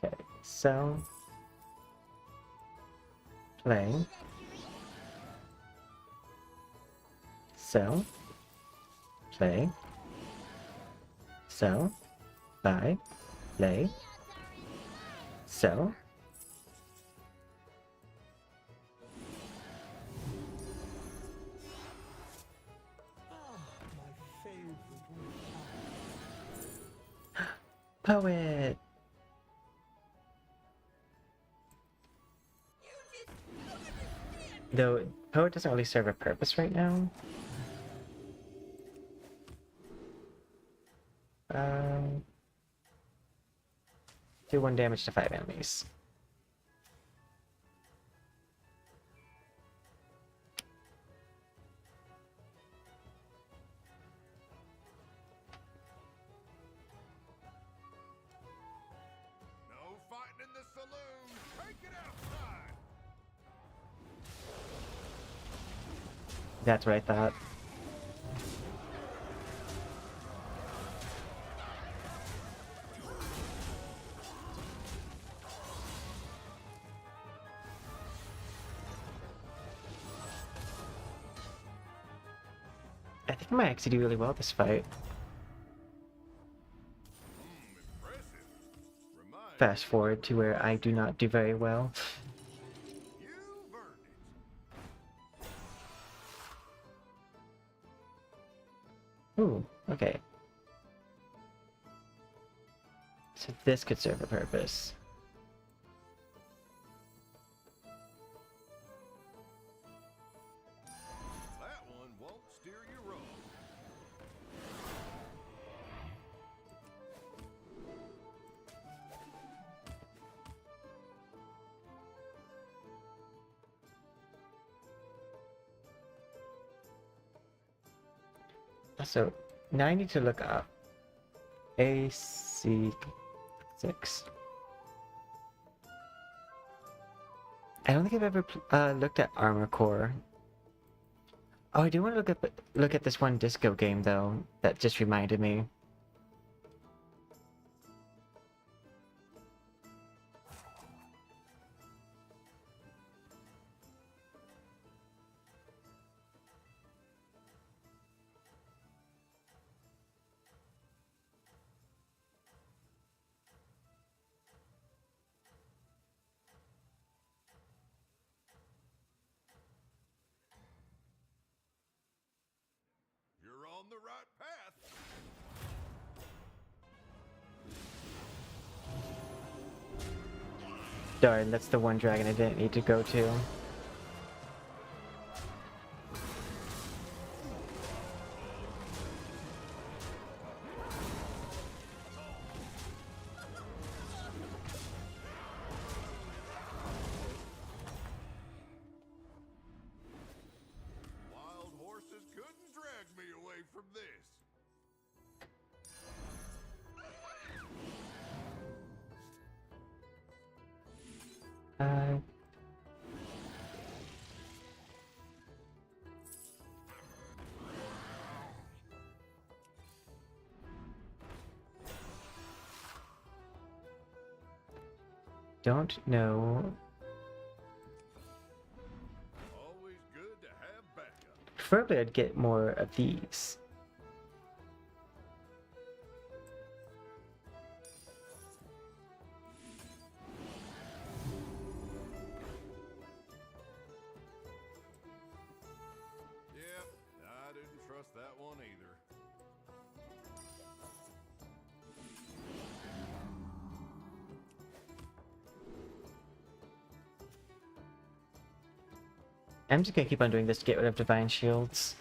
Okay, so play. So play. So buy. Play. So poet. Though poet doesn't really serve a purpose right now. Um, do 1 damage to 5 enemies. No fighting in the saloon. Take it outside. That's what I thought. I think I might actually do really well this fight. Impressive. Reminds Fast forward to where I do not do very well. you earned it. Ooh, okay. So this could serve a purpose. That one won't steer you wrong. So now I need to look up AC6. I don't think I've ever looked at Armor Core. Oh, I do want to look at this one disco game though. That just reminded me. You're on the right path. Darn, that's the one dragon I didn't need to go to. Wild horses couldn't drag me away from this. don't know. Always good to have backup. Preferably I'd get more of these. Yep, I didn't trust that one either. I'm just gonna keep on doing this to get rid of divine shields.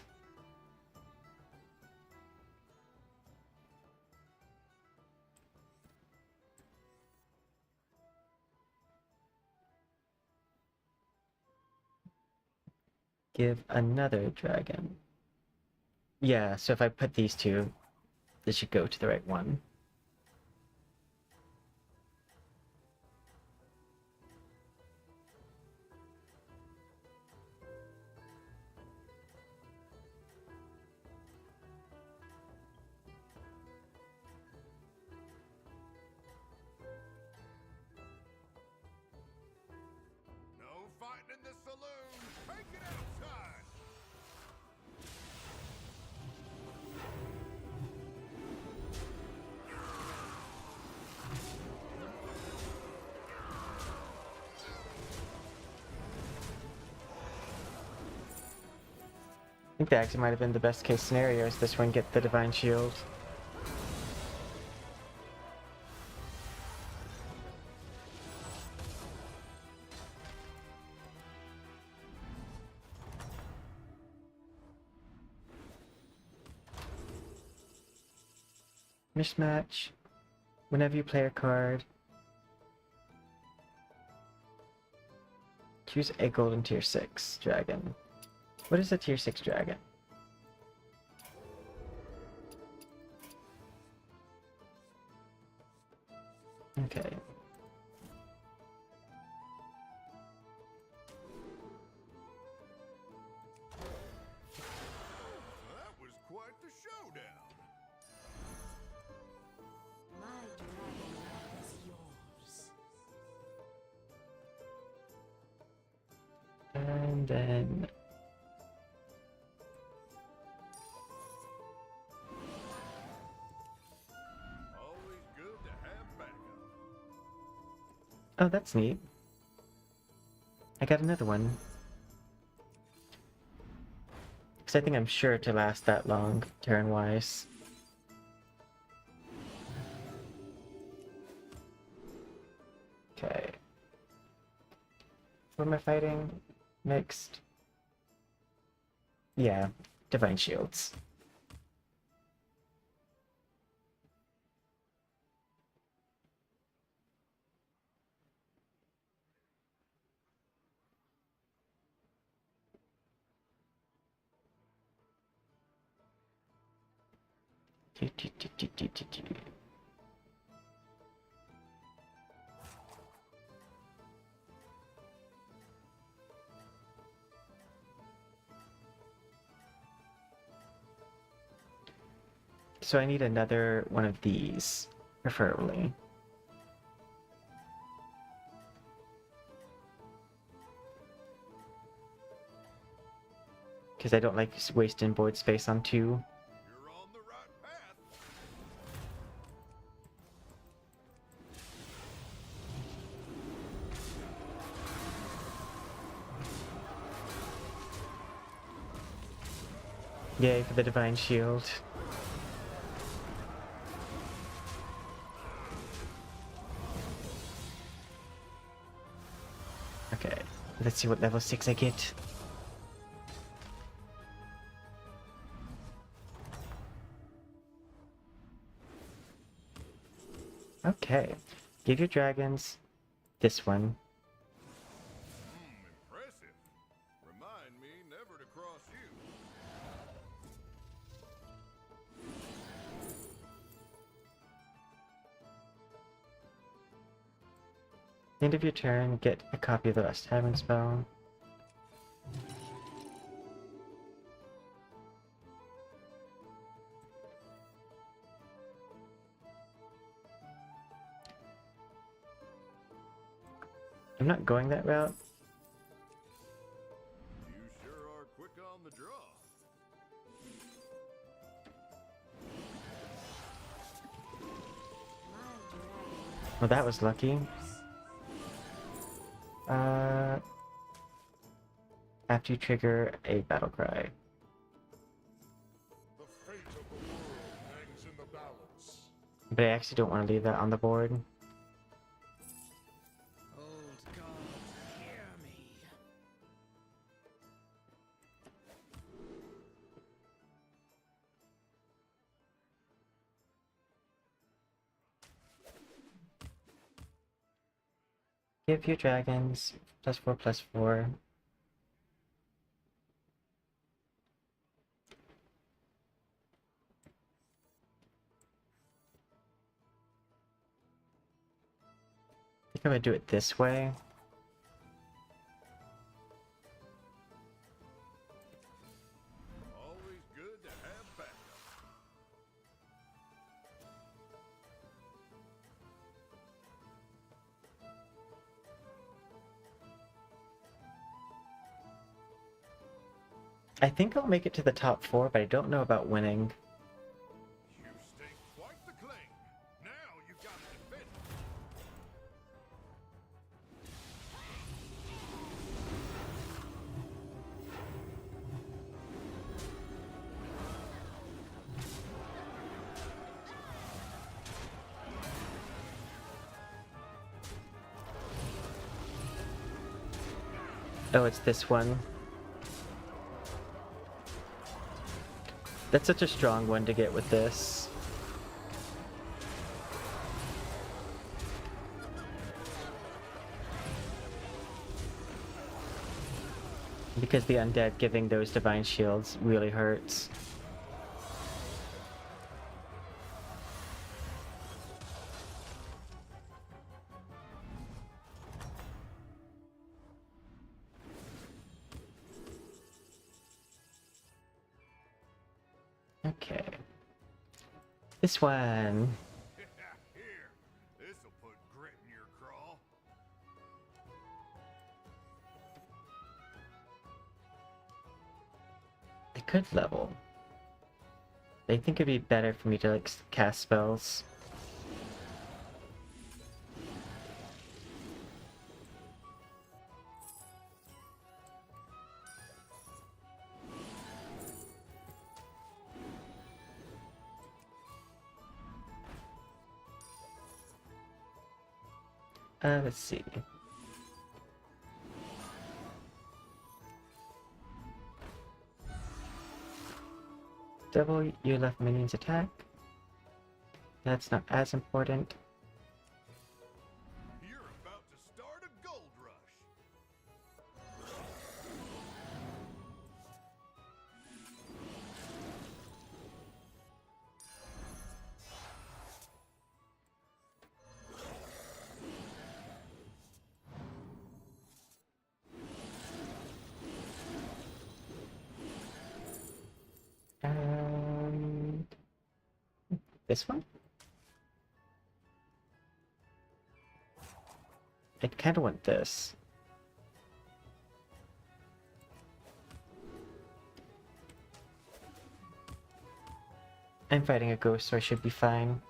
Give another dragon. Yeah, so if I put these two, this should go to the right one. No fighting in the saloon. Take it outside. I think that actually might have been the best case scenario, is this one get the divine shield. Mismatch. Whenever you play a card, choose a golden tier 6 dragon. What is a tier 6 dragon? Okay. That was quite the showdown. My dragon is yours. And then Always good to have backup. oh, that's neat. I got another one. Because I think I'm sure to last that long, turn-wise. Okay. What am I fighting? Mixed. Yeah, divine shields. So I need another one of these, preferably. Because I don't like wasting board space on two. You're on the right path. Yay for the divine shield. Okay, let's see what level 6 I get. Okay, give your dragons this one. Impressive. Remind me never to cross you. End of your turn, get a copy of the last tavern spell. I'm not going that route. You sure are quick on the draw. My dragon Well, that was lucky. After you trigger a battle cry. The fate of the world hangs in the balance. But I actually don't want to leave that on the board. Old gods, hear me. Give your dragons +4/+4. I think I'm gonna do it this way. Always good to have backup. I think I'll make it to the top 4, but I don't know about winning. You stake quite the claim. Now you gotta defend it. Oh, it's this one. That's such a strong one to get with this. Because the undead giving those divine shields really hurts. Okay. This one. Here, this'll put grit in your craw. I could level. I think it'd be better for me to like cast spells. Let's see. Double your left minion's attack. That's not as important. You're about to start a gold rush. And this one? I kind of want this. I'm fighting a ghost, so I should be fine.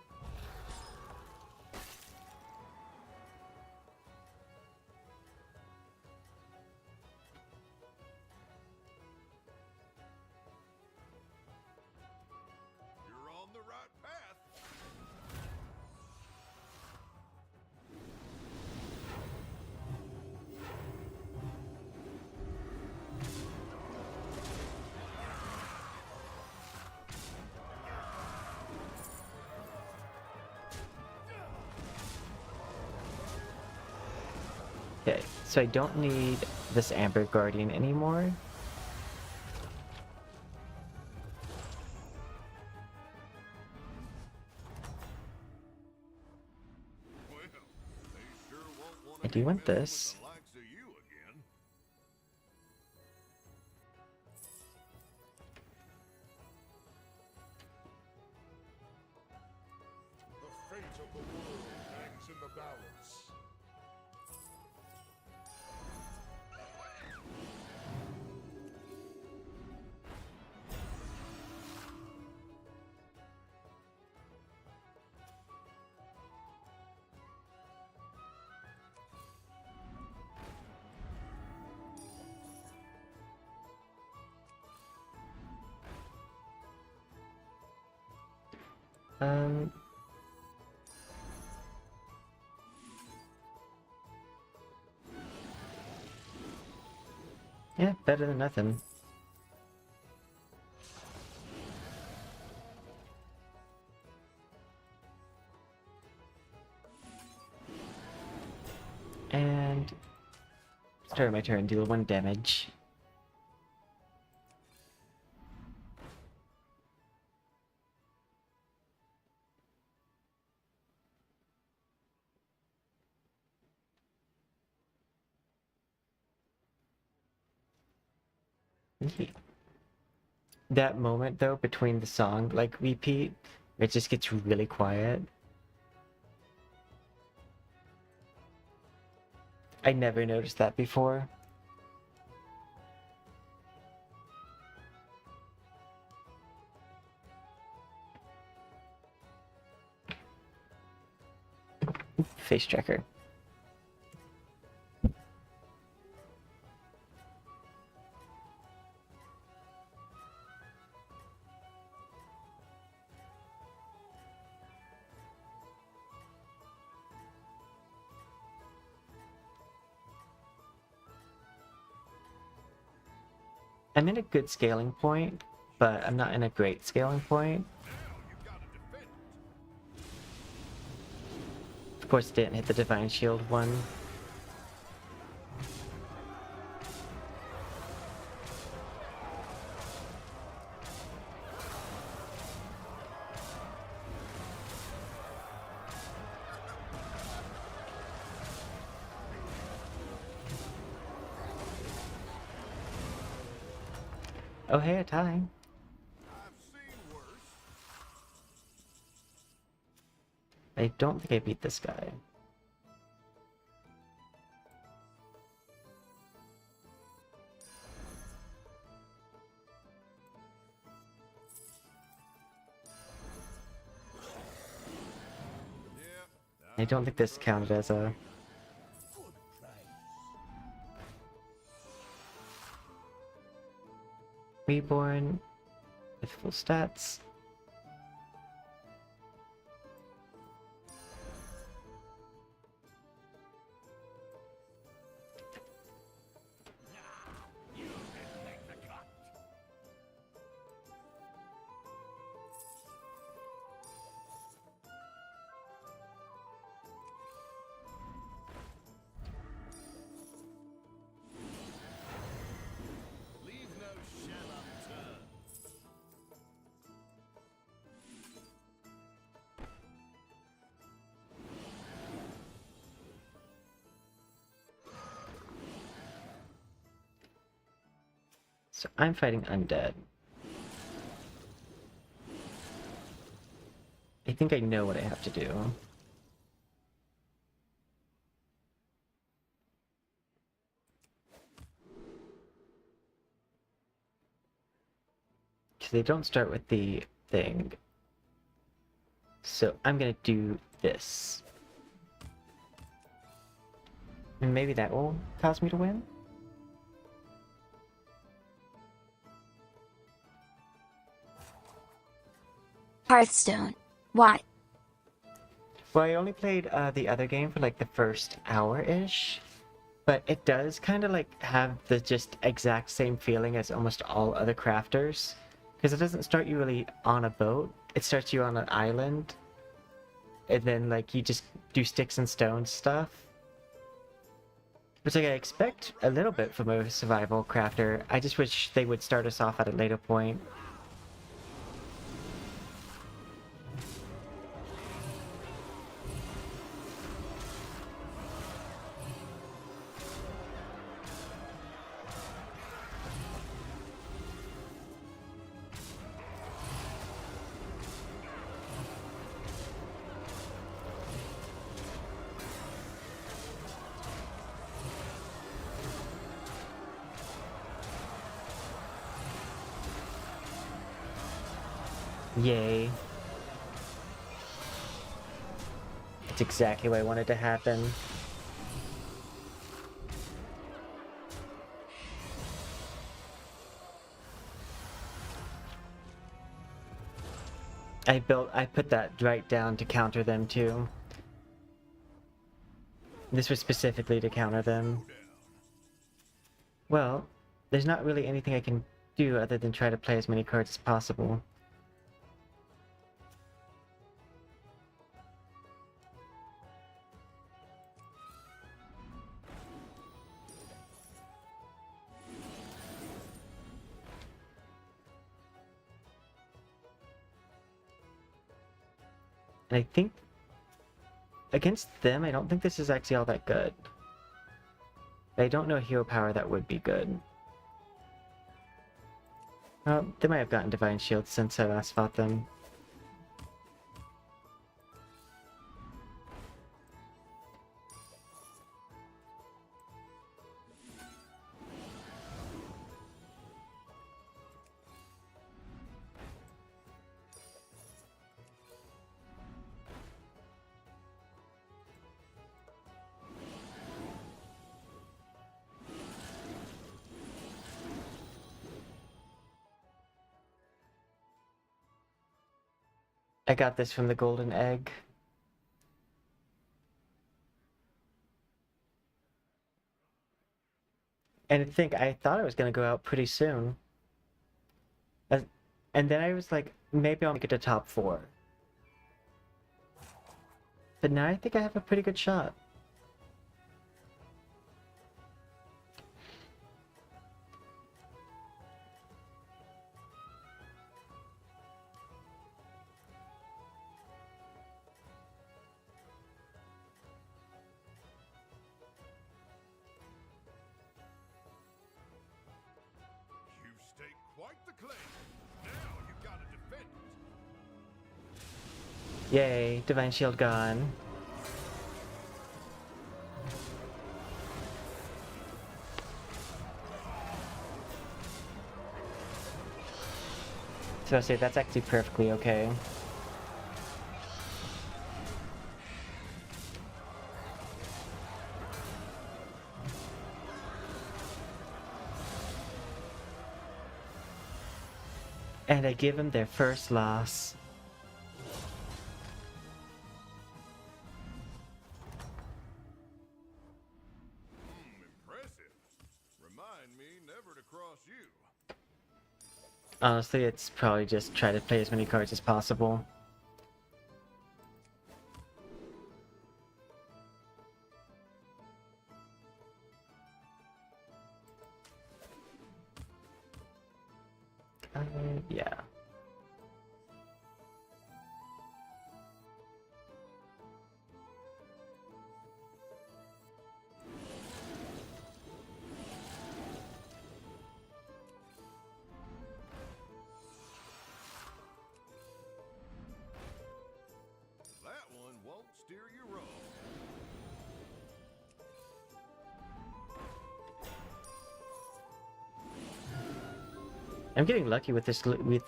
You're on the right path. Okay, so I don't need this Amber Guardian anymore. Well, they sure won't want I to do be want messing this. with the likes of you again. The fate of the world hangs in the balance. Um... Yeah, better than nothing. And start my turn, deal 1 damage. That moment though between the song like repeat, it just gets really quiet. I never noticed that before. Face tracker. I'm in a good scaling point, but I'm not in a great scaling point. Of course, didn't hit the Divine Shield one. Oh hey, a tie. I've seen worse. I don't think I beat this guy. I don't think this counted as a... Reborn with full stats. Leave no shell unturned. So I'm fighting undead. I think I know what I have to do. Because they don't start with the thing. So I'm gonna do this. And maybe that will cause me to win? Hearthstone. Why? Well, I only played the other game for like the first hour-ish. But it does kind of like have the just exact same feeling as almost all other crafters. Because it doesn't start you really on a boat. It starts you on an island. And then like you just do sticks and stones stuff. Which like I expect a little bit from a survival crafter. I just wish they would start us off at a later point. Yay. It's exactly what I wanted to happen. I put that right down to counter them too. This was specifically to counter them. Well, there's not really anything I can do other than try to play as many cards as possible. And I think against them, I don't think this is actually all that good. I don't know hero power that would be good. They might have gotten Divine Shield since I last fought them. I got this from the golden egg. And I thought I was gonna go out pretty soon. And then I was like, maybe I'll make it to top 4. But now I think I have a pretty good shot. You've staked quite the claim. Now you've got to defend it. Yay, Divine Shield gone. So I say that's actually perfectly okay. And I give them their first loss. Impressive. Remind me never to cross you. Honestly, it's probably just try to play as many cards as possible. Yeah. That one won't steer you wrong. I'm getting lucky with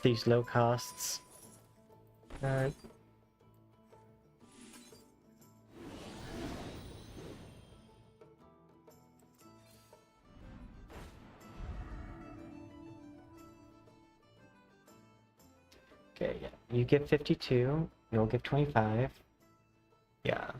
these low costs. Okay, yeah. You give 52, you'll give 25. Yeah.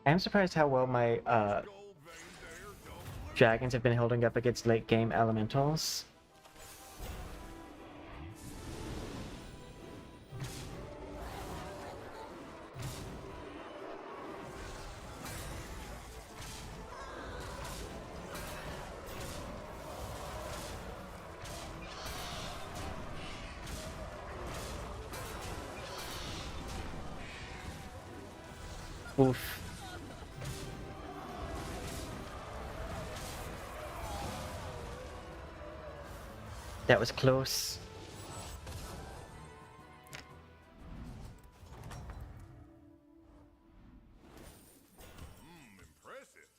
I'm surprised how well my Gold vein there, don't dragons have been holding up against late game elementals. Oof. That was close. Impressive.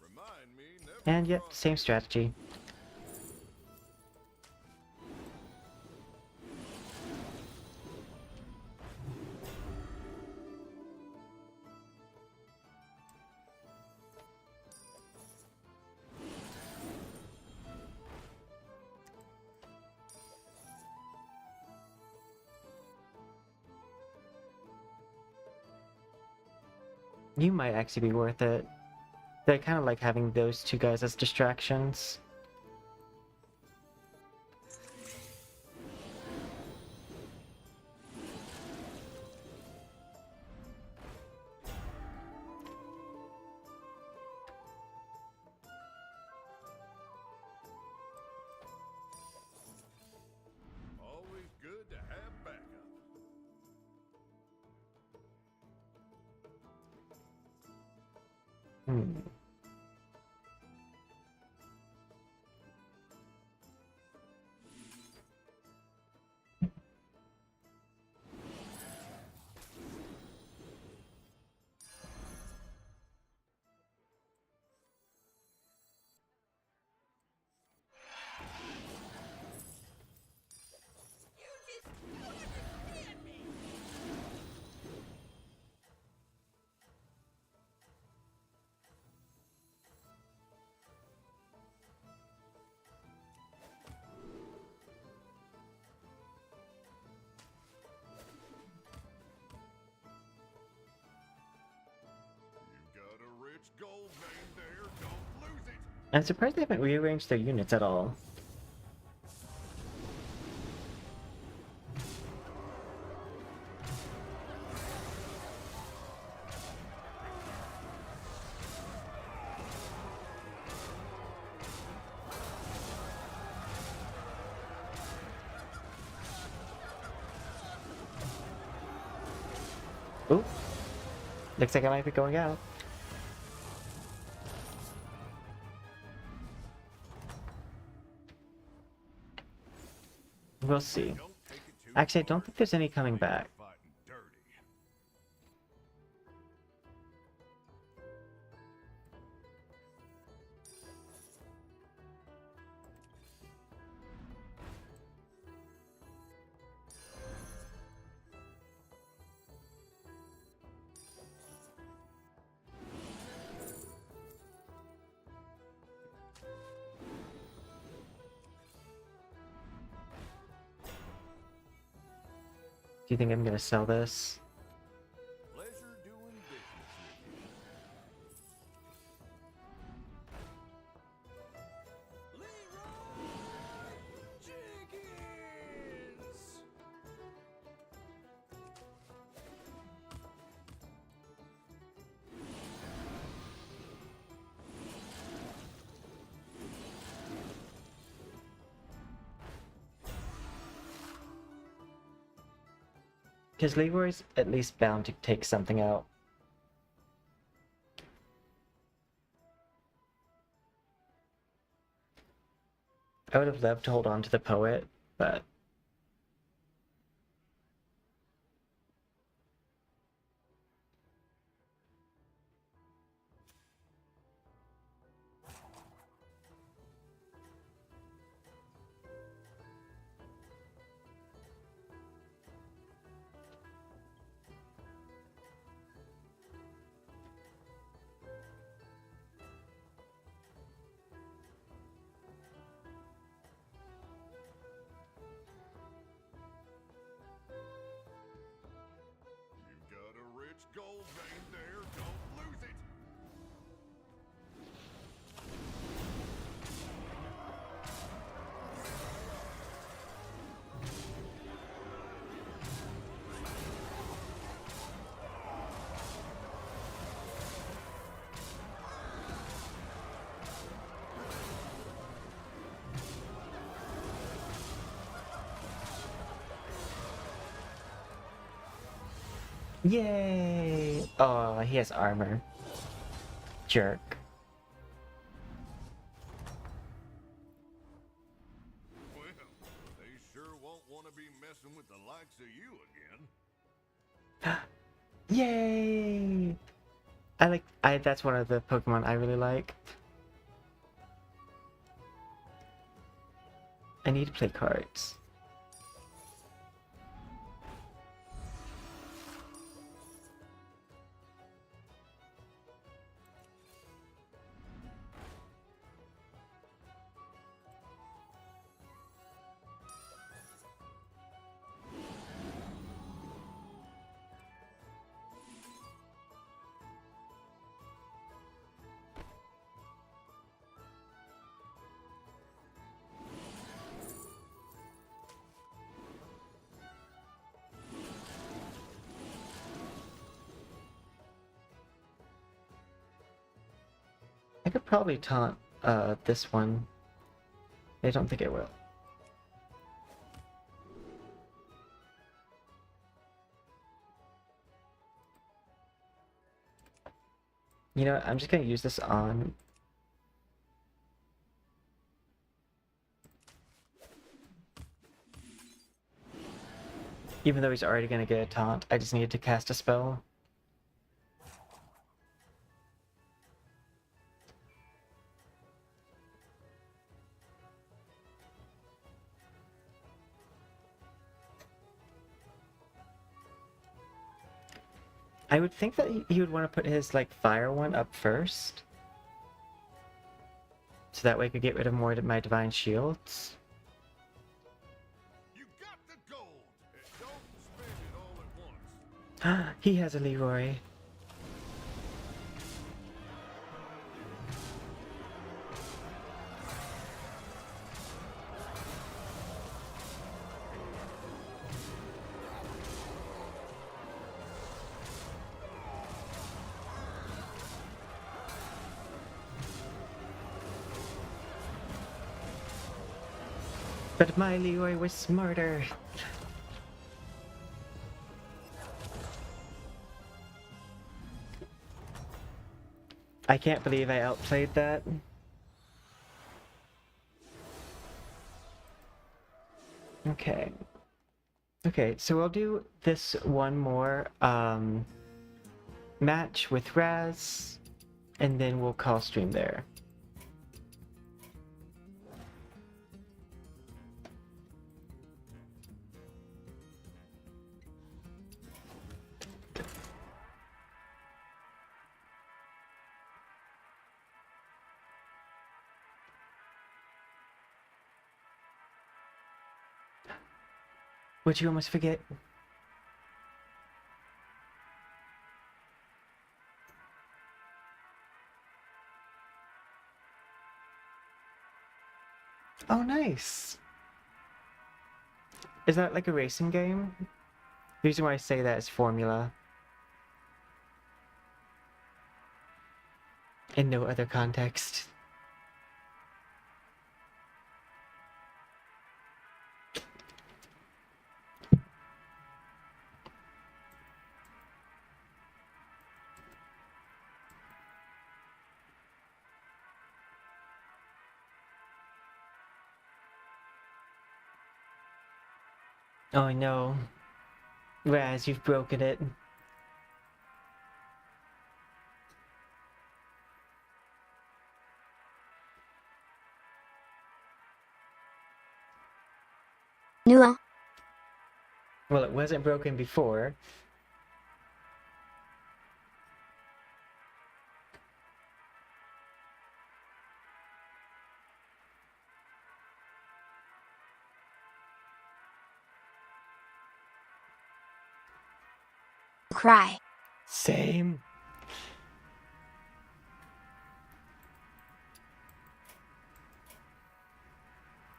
Remind me never And to yep, cross same strategy. You might actually be worth it. They kind of like having those two guys as distractions. Always good to have backup. Hmm. You got a rich gold vein there, don't lose it. I'm surprised they haven't rearranged their units at all. Ooh. Looks like I might be going out. We'll see. Don't take it too Actually, I don't hard. think there's any coming back. Fighting dirty. Do you think I'm gonna sell this? Pleasure doing business with you. Leroy Jenkins! Because Leroy's at least bound to take something out. I would have loved to hold on to the poet, but You got a rich gold vein there, don't lose it. yay! Oh, he has armor. Jerk. Well, Yay! That's one of the Pokemon I really like. I need to play cards. I could probably taunt this one. I don't think it will. You know what? I'm just gonna use this on. Even though he's already gonna get a taunt, I just needed to cast a spell. I would think that he would want to put his like fire one up first. So that way I could get rid of more of my divine shields. You got the gold. Don't spend it all at once. He has a Leroy. But my Leroy was smarter. I can't believe I outplayed that. Okay. Okay, so we'll do this one more match with Raz, and then we'll call stream there. What'd you almost forget? Oh, nice. Is that like a racing game? The reason why I say that is formula. In no other context. Oh no. Raz, you've broken it. Nula. Well, it wasn't broken before. Cry. Same.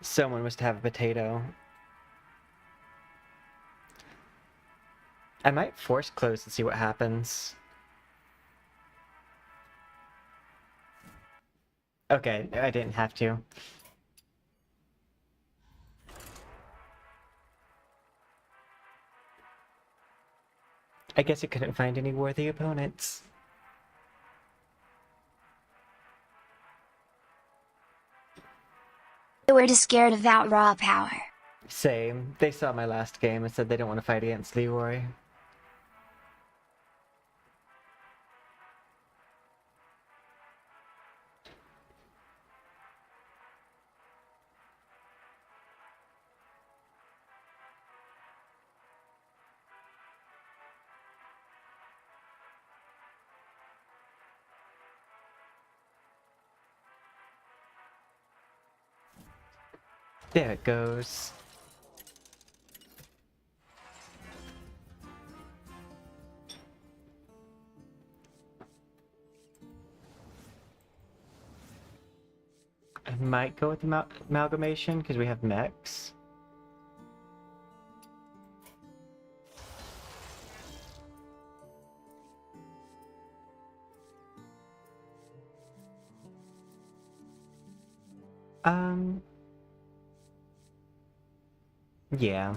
Someone must have a potato. I might force close and see what happens. Okay, I didn't have to. I guess it couldn't find any worthy opponents. They were just scared of that raw power. Same. They saw my last game and said they don't want to fight against Leroy. There it goes. I might go with amalgamation because we have mechs. Yeah.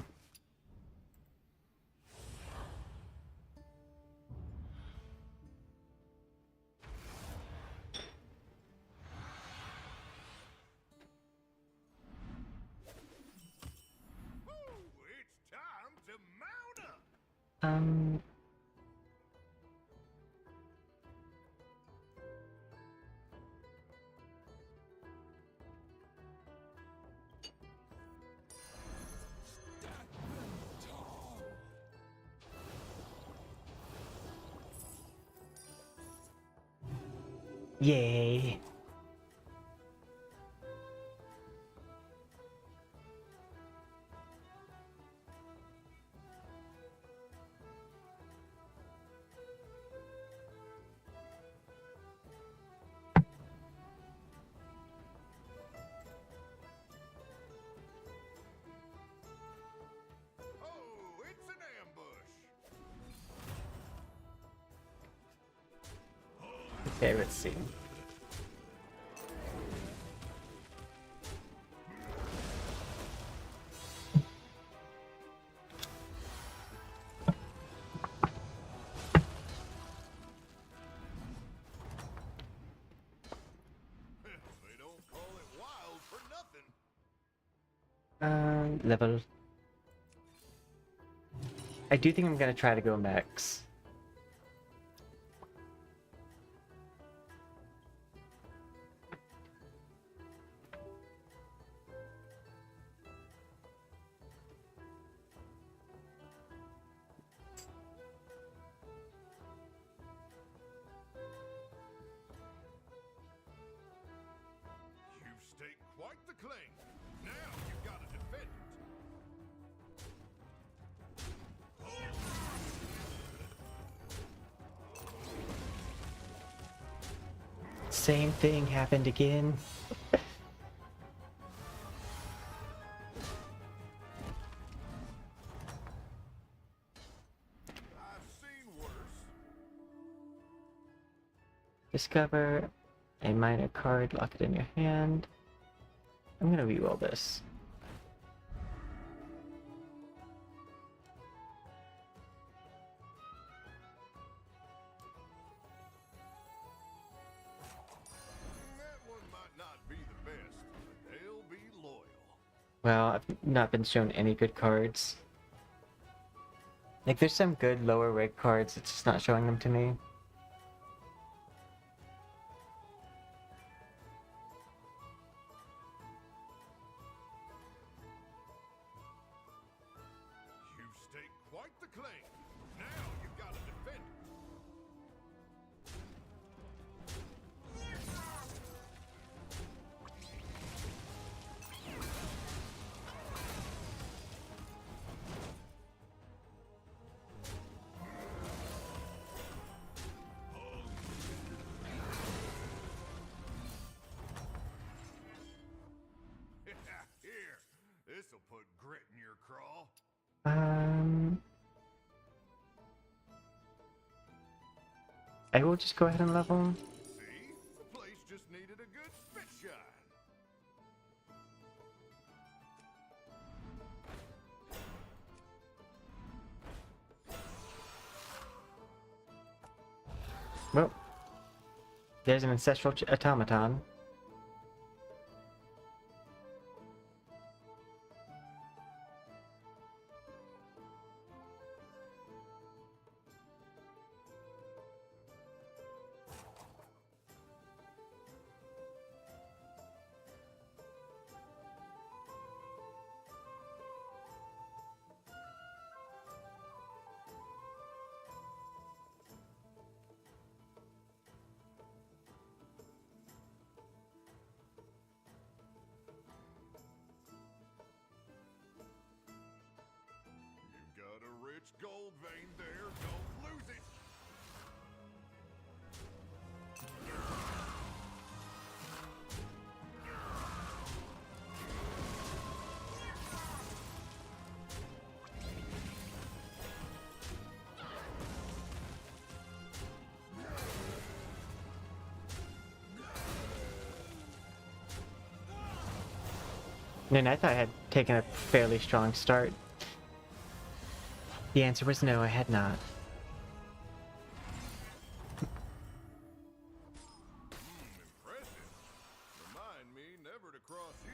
Woo, it's time to mount up. Um, Yay. Oh, it's an ambush. Okay, let's see. They don't call it wild for nothing. Level. I do think I'm gonna try to go mechs. You've staked quite the claim. Now you've got to defend it. Same thing happened again. I've seen worse. Discover a minor card, lock it in your hand. I'm gonna reroll this. That one might not be the best, but they'll be loyal. Well, I've not been shown any good cards. Like, there's some good lower rig cards, it's just not showing them to me. You've staked quite the claim. Now you've got to defend it. Here, this'll put grit in your craw. I will just go ahead and level. See? The place just needed a good spit shine. Well, there's an ancestral automaton. And I thought I had taken a fairly strong start. The answer was no, I had not. Impressive. Remind me never to cross you.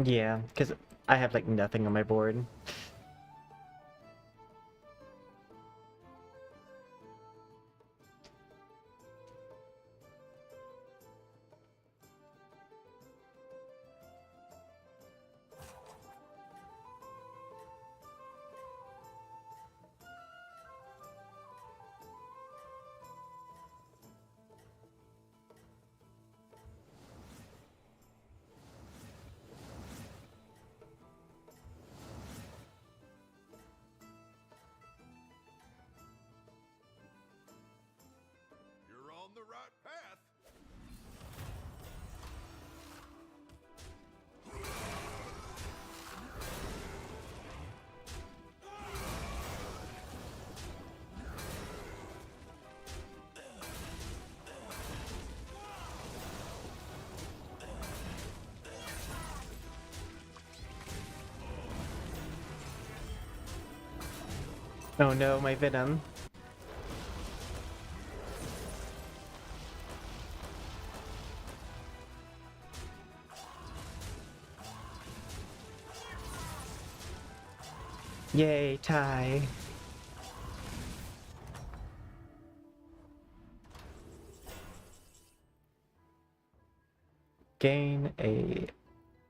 Yeah, because I have like nothing on my board. You're on the right path. Oh no, my Venom. Yay, tie. Gain a...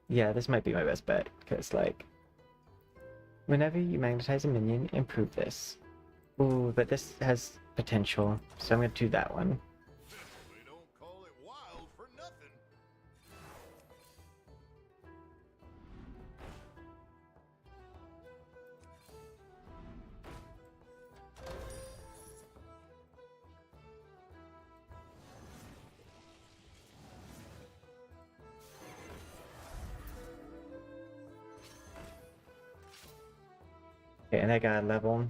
Yeah, this might be my best bet, because, like... Whenever you magnetize a minion, improve this. Ooh, but this has potential, so I'm gonna do that one. They don't call it wild for nothing. Okay, and I got a level.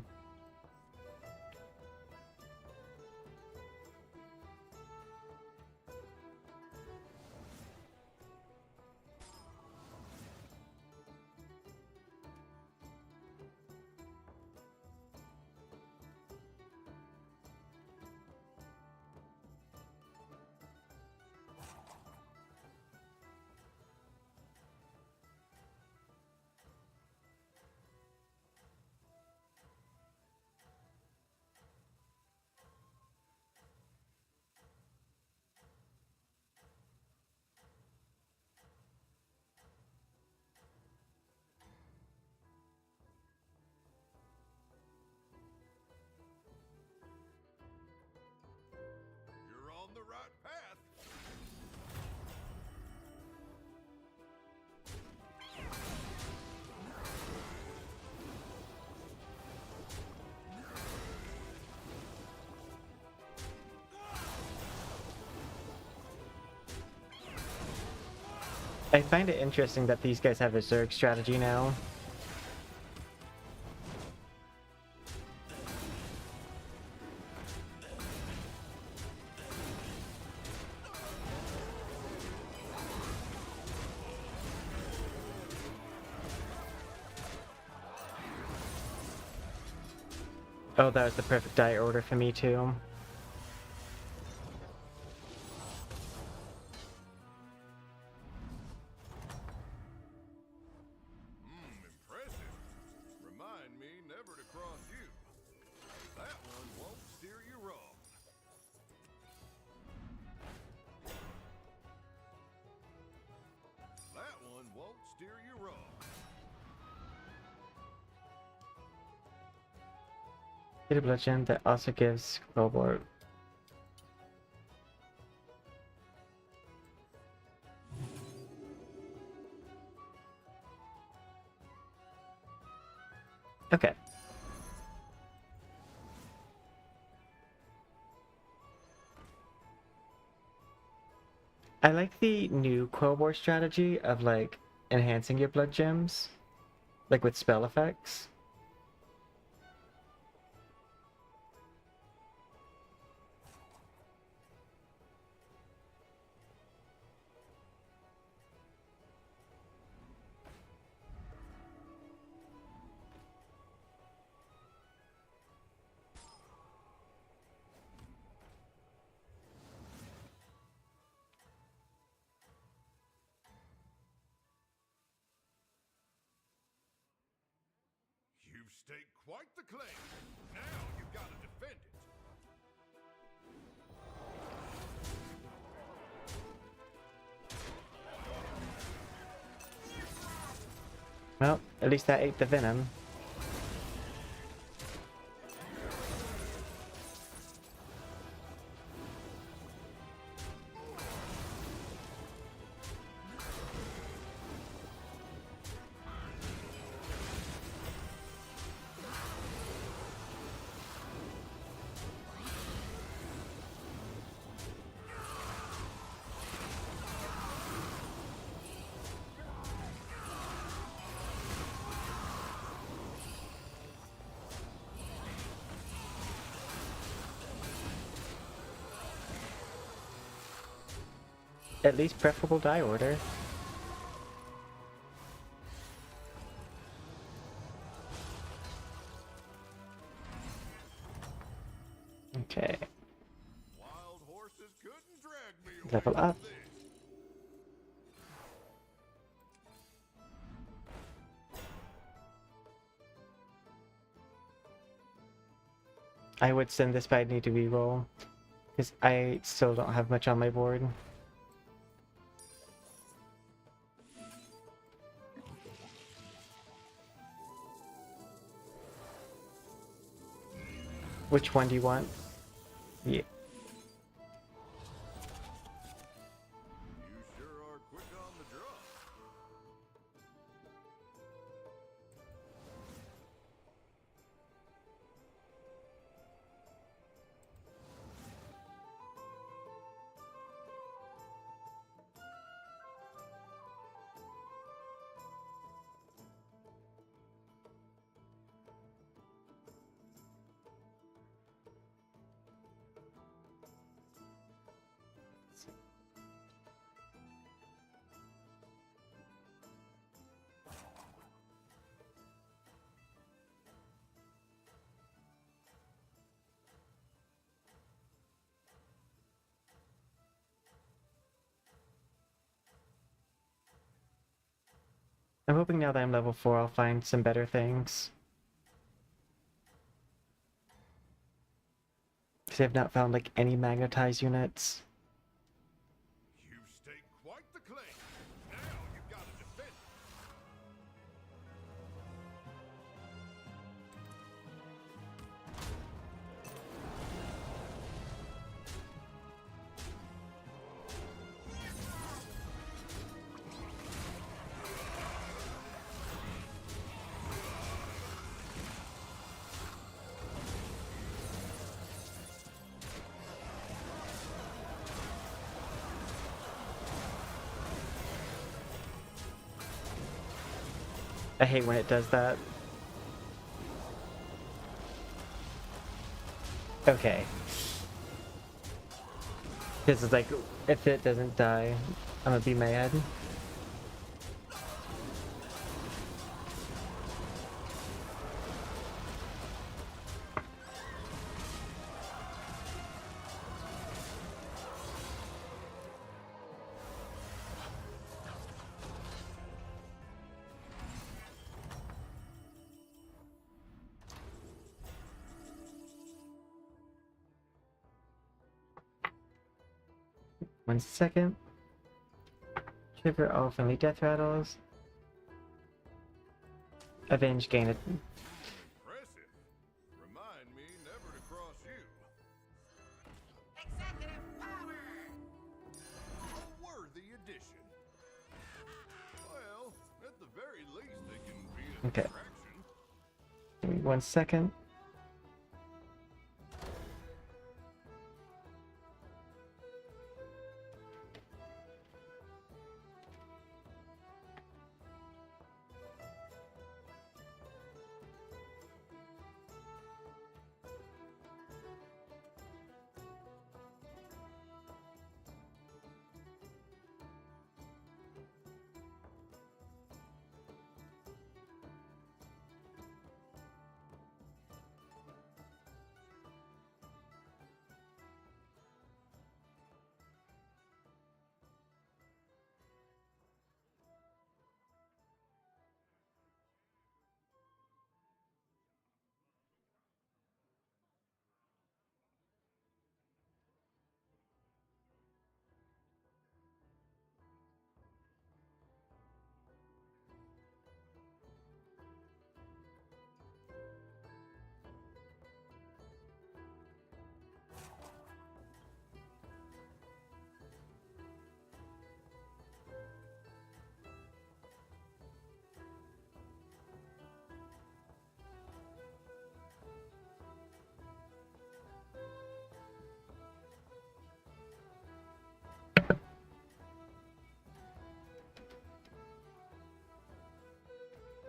You're on the right path. I find it interesting that these guys have a Zerg strategy now. Oh, that was the perfect die order for me too. Impressive. Remind me never to cross you. That one won't steer you wrong. That one won't steer you wrong. Get a bludgeon that also gives Scrollboard. Okay. I like the new Quillbore strategy of like enhancing your blood gems, like with spell effects. You've staked quite the claim. Now you've got to defend it. Well, at least that ate the venom. At least preferable die order. Okay, Wild horses couldn't drag me away level from up. this. I would send this, but I'd need to reroll because I still don't have much on my board. Which one do you want? Yeah. You sure are quick on the draw. I'm hoping now that I'm level 4 I'll find some better things. Because I've not found like any magnetized units. You've staked quite the claim. Now you've got to defend it. I hate when it does that. Okay. Because it's like, if it doesn't die, I'm gonna be mad. One second. Trigger all friendly death rattles. Avenge gain it. Impressive. Remind me never to cross you. Executive power! A worthy addition. Well, at the very least, they can be a Okay. distraction. Give me 1 second.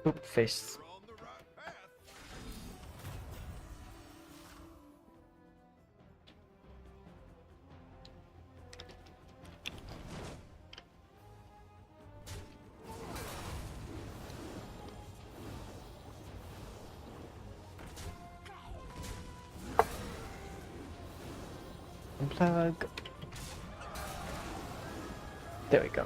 Oop, face. You're on the right path. Unplug. There we go.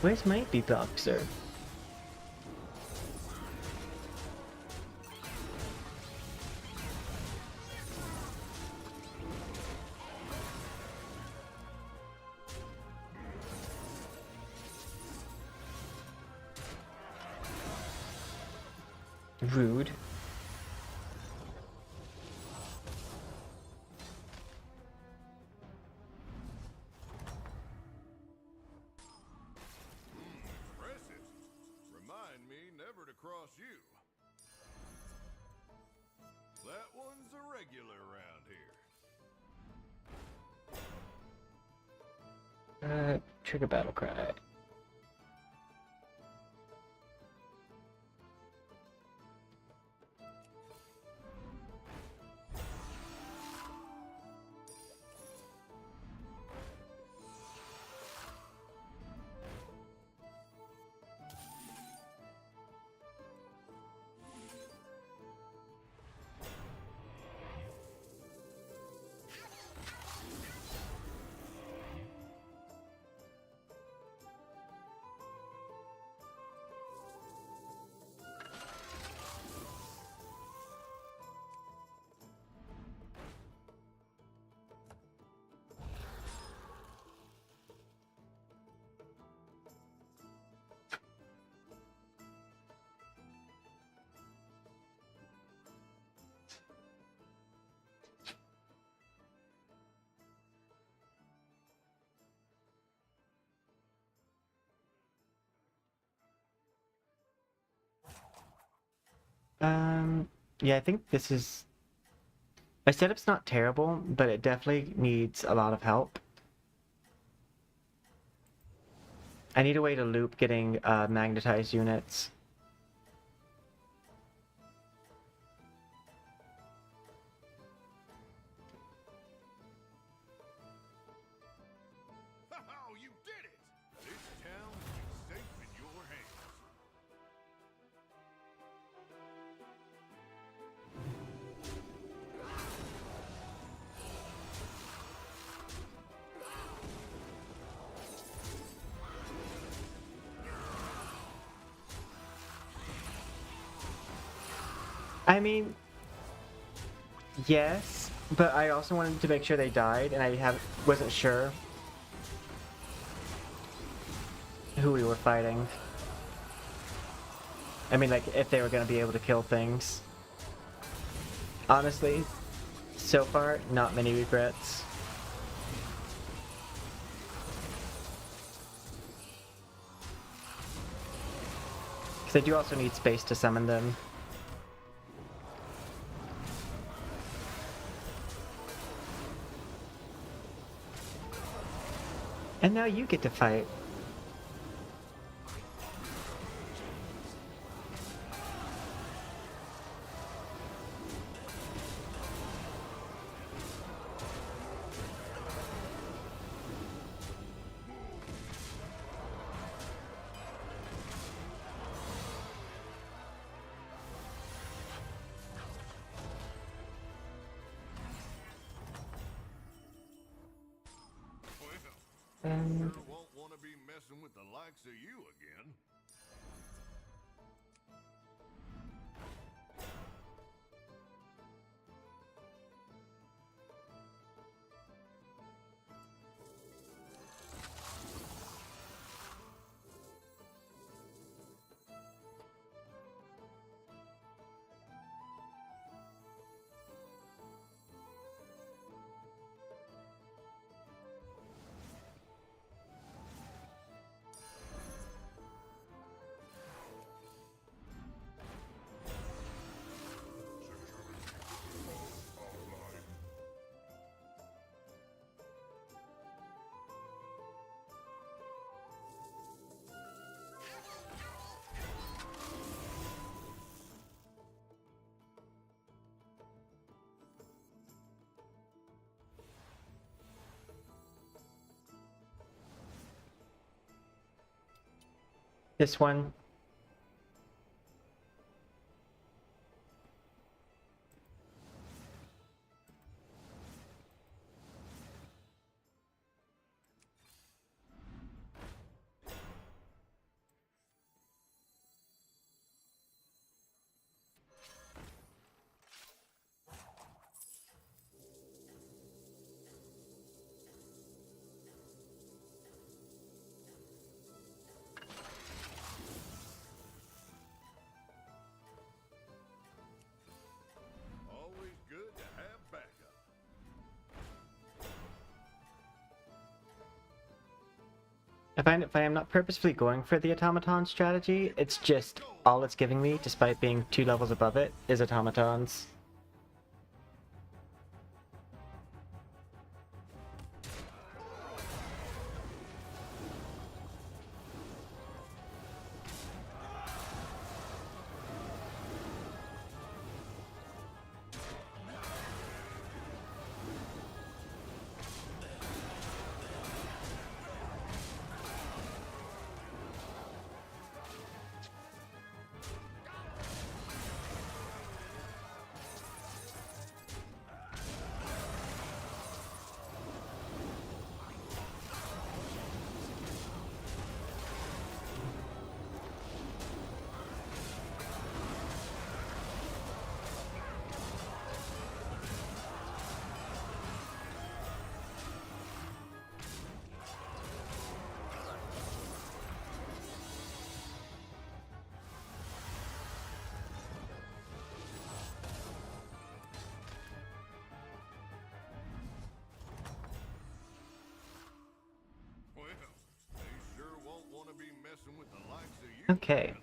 Where's my beatboxer? Rude. Impressive. Remind me never to cross you. That one's a regular around here. Trigger battle cry. Yeah, I think this is... My setup's not terrible, but it definitely needs a lot of help. I need a way to loop getting magnetized units. Oh, you did it! This town is safe in your hands. I mean, yes, but I also wanted to make sure they died, and wasn't sure who we were fighting. I mean, like, if they were going to be able to kill things. Honestly, so far, not many regrets. Because I do also need space to summon them. And now you get to fight. Well, sure won't want to be messing with the likes of you again. This one. Always good to have backup. If I am not purposefully going for the automaton strategy, it's just all it's giving me, despite being 2 levels above it, is automatons. Well, they sure won't want to be messing with the likes of you. Okay.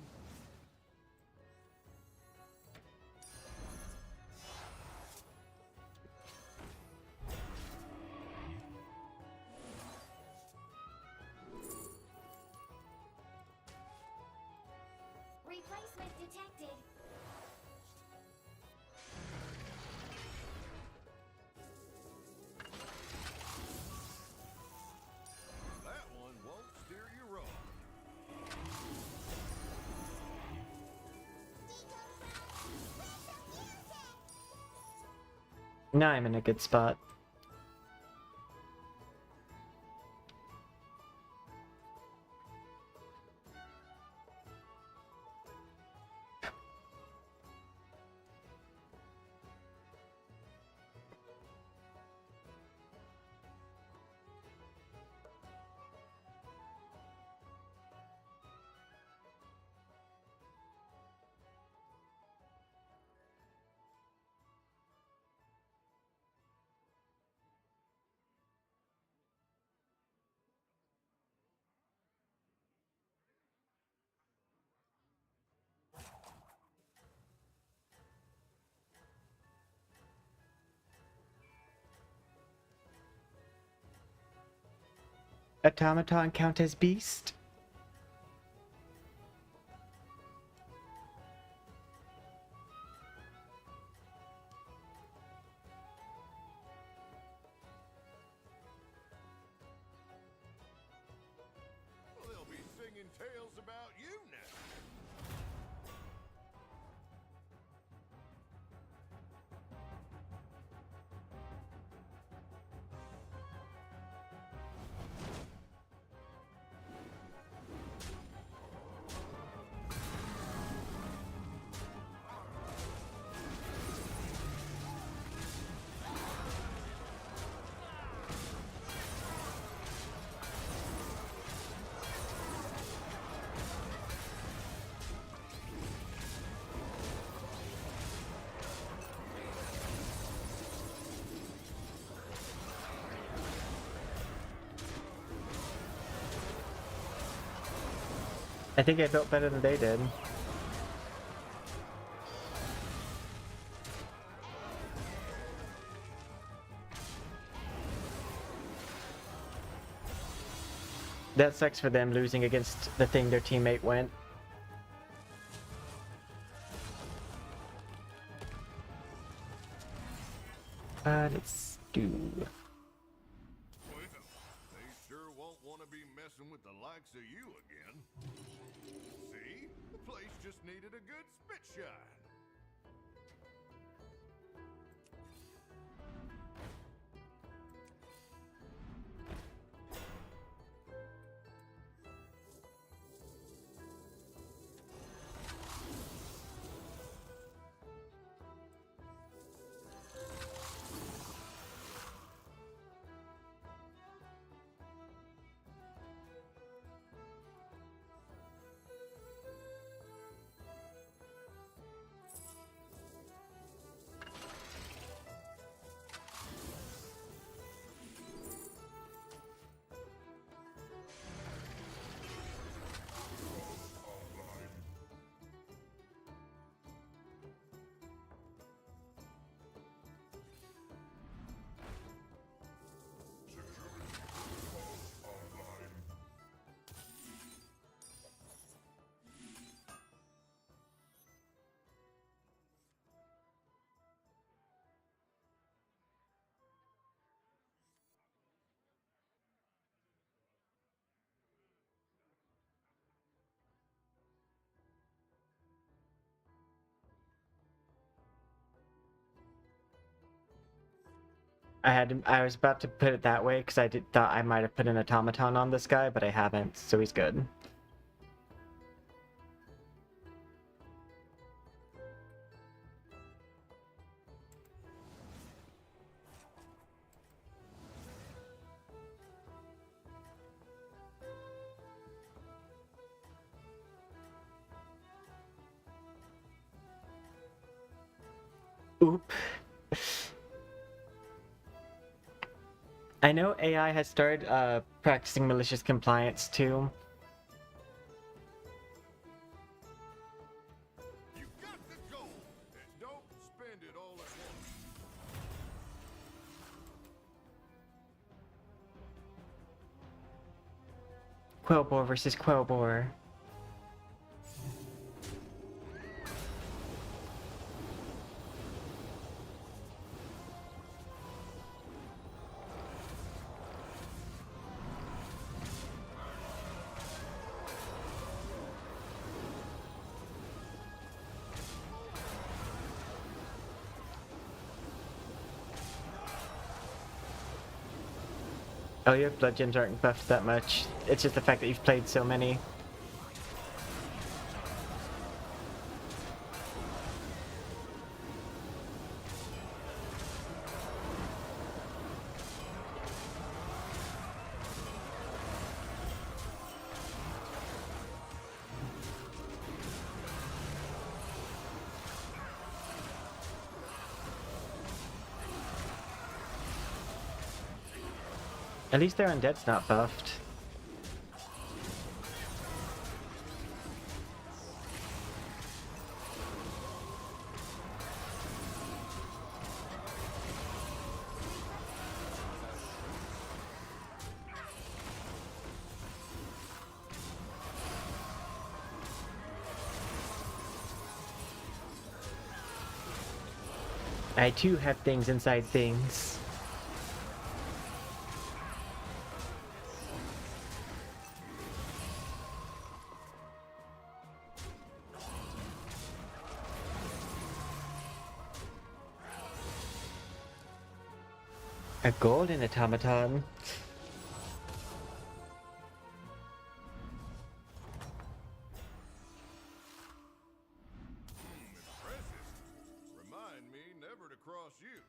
Replacement detected. That one won't steer you wrong. Now I'm in a good spot. Automaton count as beast? Well, they'll be singing tales about you now. I think I built better than they did. That sucks for them losing against the thing their teammate went. Let's do... Well, they sure won't want to be messing with the likes of you again. just needed a good spit shine. I was about to put it that way because thought I might have put an automaton on this guy, but I haven't, so he's good. Oop. I know AI has started practicing malicious compliance too. You got the gold, and don't spend it all at once. Quellbore versus Quellbore. Oh, your blood gems aren't buffed that much. It's just the fact that you've played so many. At least their undead's not buffed. I too have things inside things. A golden automaton. Impressive. Remind me never to cross you.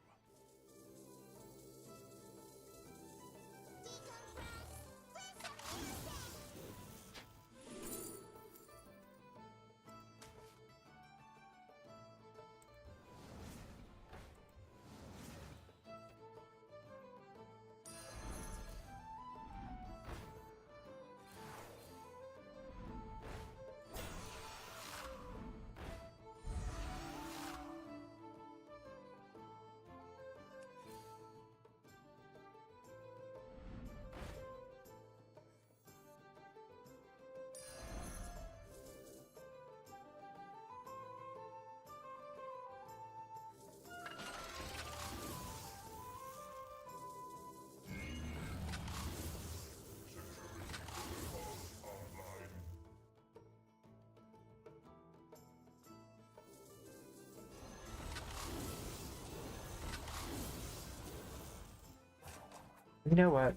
You know what?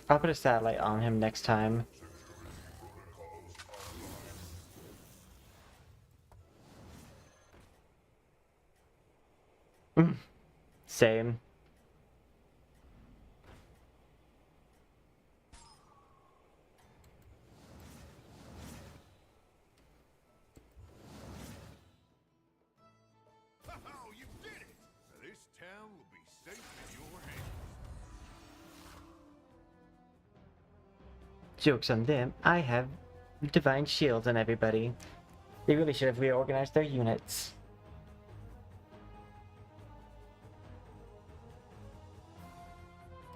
I'll put a satellite on him next time. Same. Oh, you did it! This town will be safe in your hands. Joke's on them. I have divine shields on everybody. They really should have reorganized their units.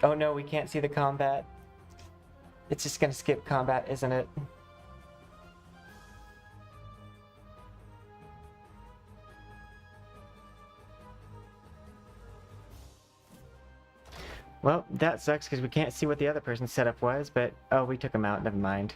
Oh no, we can't see the combat. It's just gonna skip combat, isn't it? Well, that sucks because we can't see what the other person's setup was, but oh, we took him out, never mind.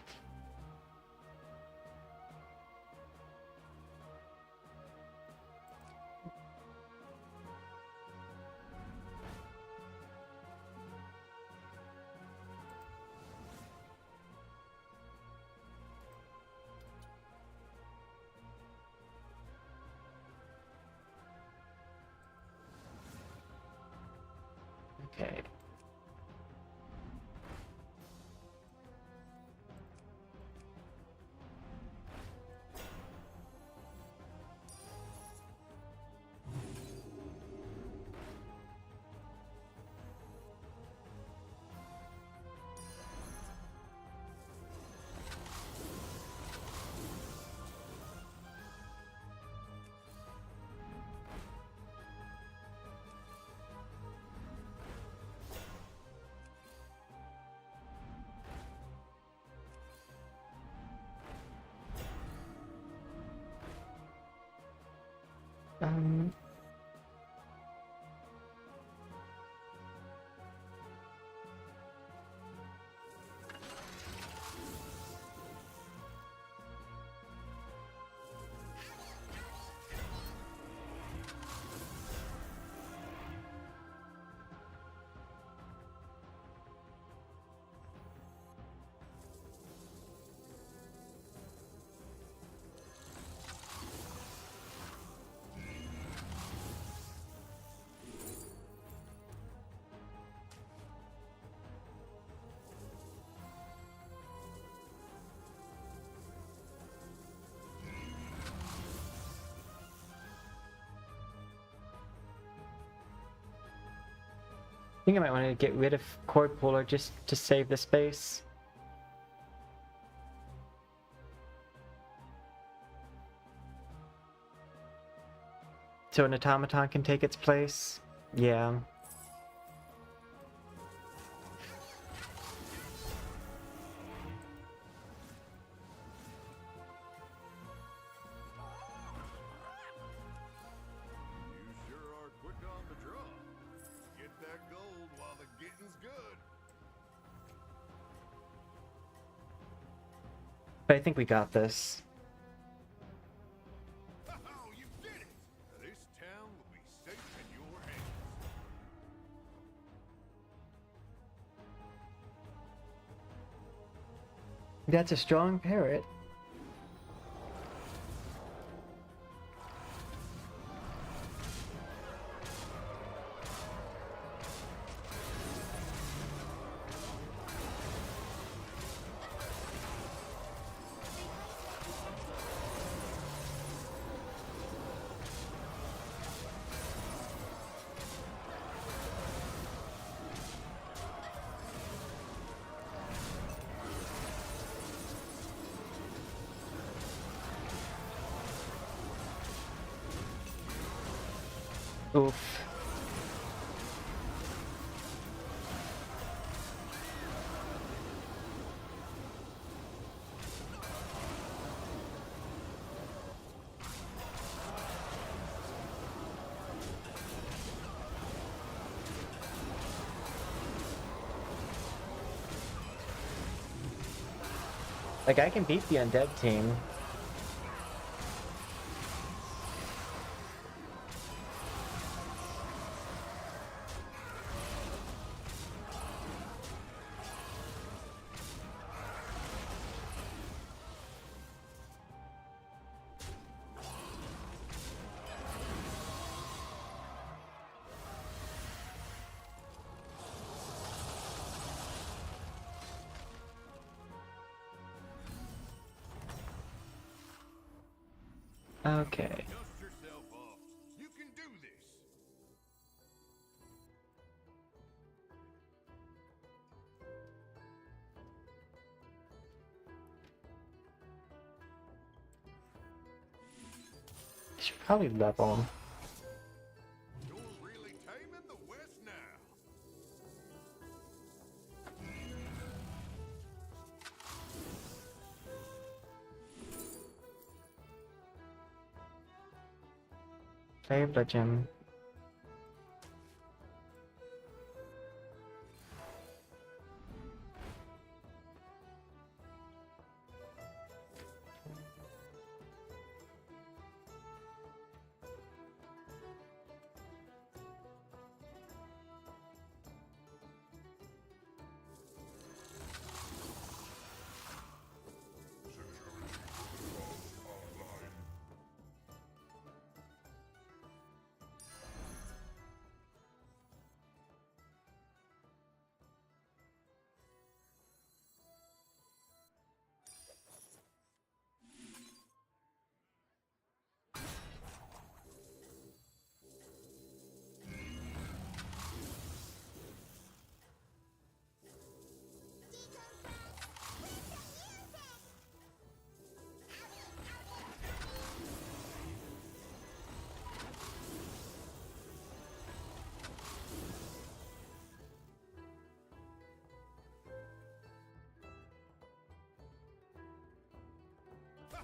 Okay. Um... I think I might want to get rid of Cord Puller just to save the space. So an automaton can take its place? Yeah. You sure are quick on the draw. Get that gold while the getting's good. But I think we got this. Oh, you did it! This town will be safe in your hands. That's a strong parrot. Oof. Like, I can beat the undead team. Okay. Dust yourself off. You can do this. Should probably level him. You're really taming the West now. Play Bludgeon.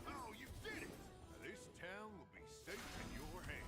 Oh, you did it! This town will be safe in your hands.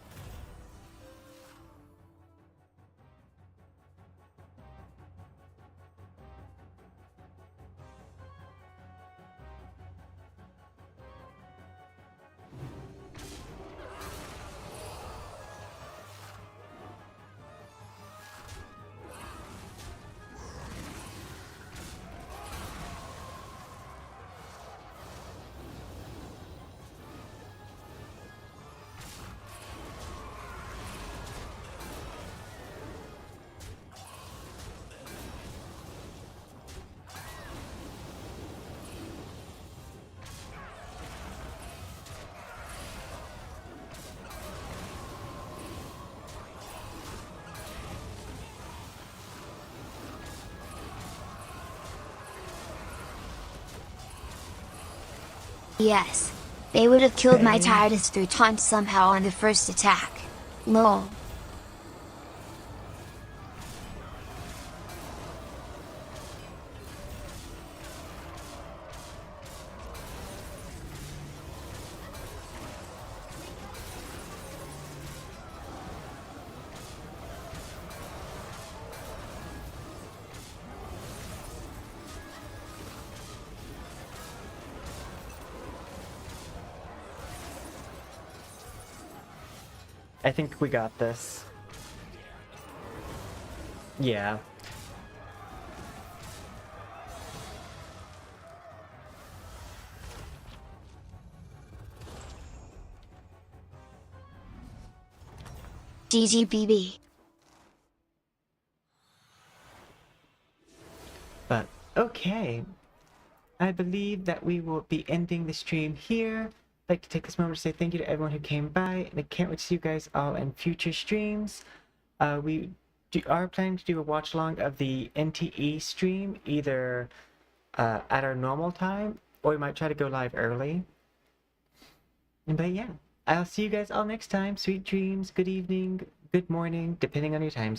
Yes. They would have killed my Okay. Titus 3 times somehow on the first attack. Lol. I think we got this. Yeah. GGBB. But okay. I believe that we will be ending the stream here. I'd like to take this moment to say thank you to everyone who came by, and I can't wait to see you guys all in future streams. We are planning to do a watch along of the NTE stream, either at our normal time, or we might try to go live early. But yeah, I'll see you guys all next time. Sweet dreams, good evening, good morning, depending on your time zone.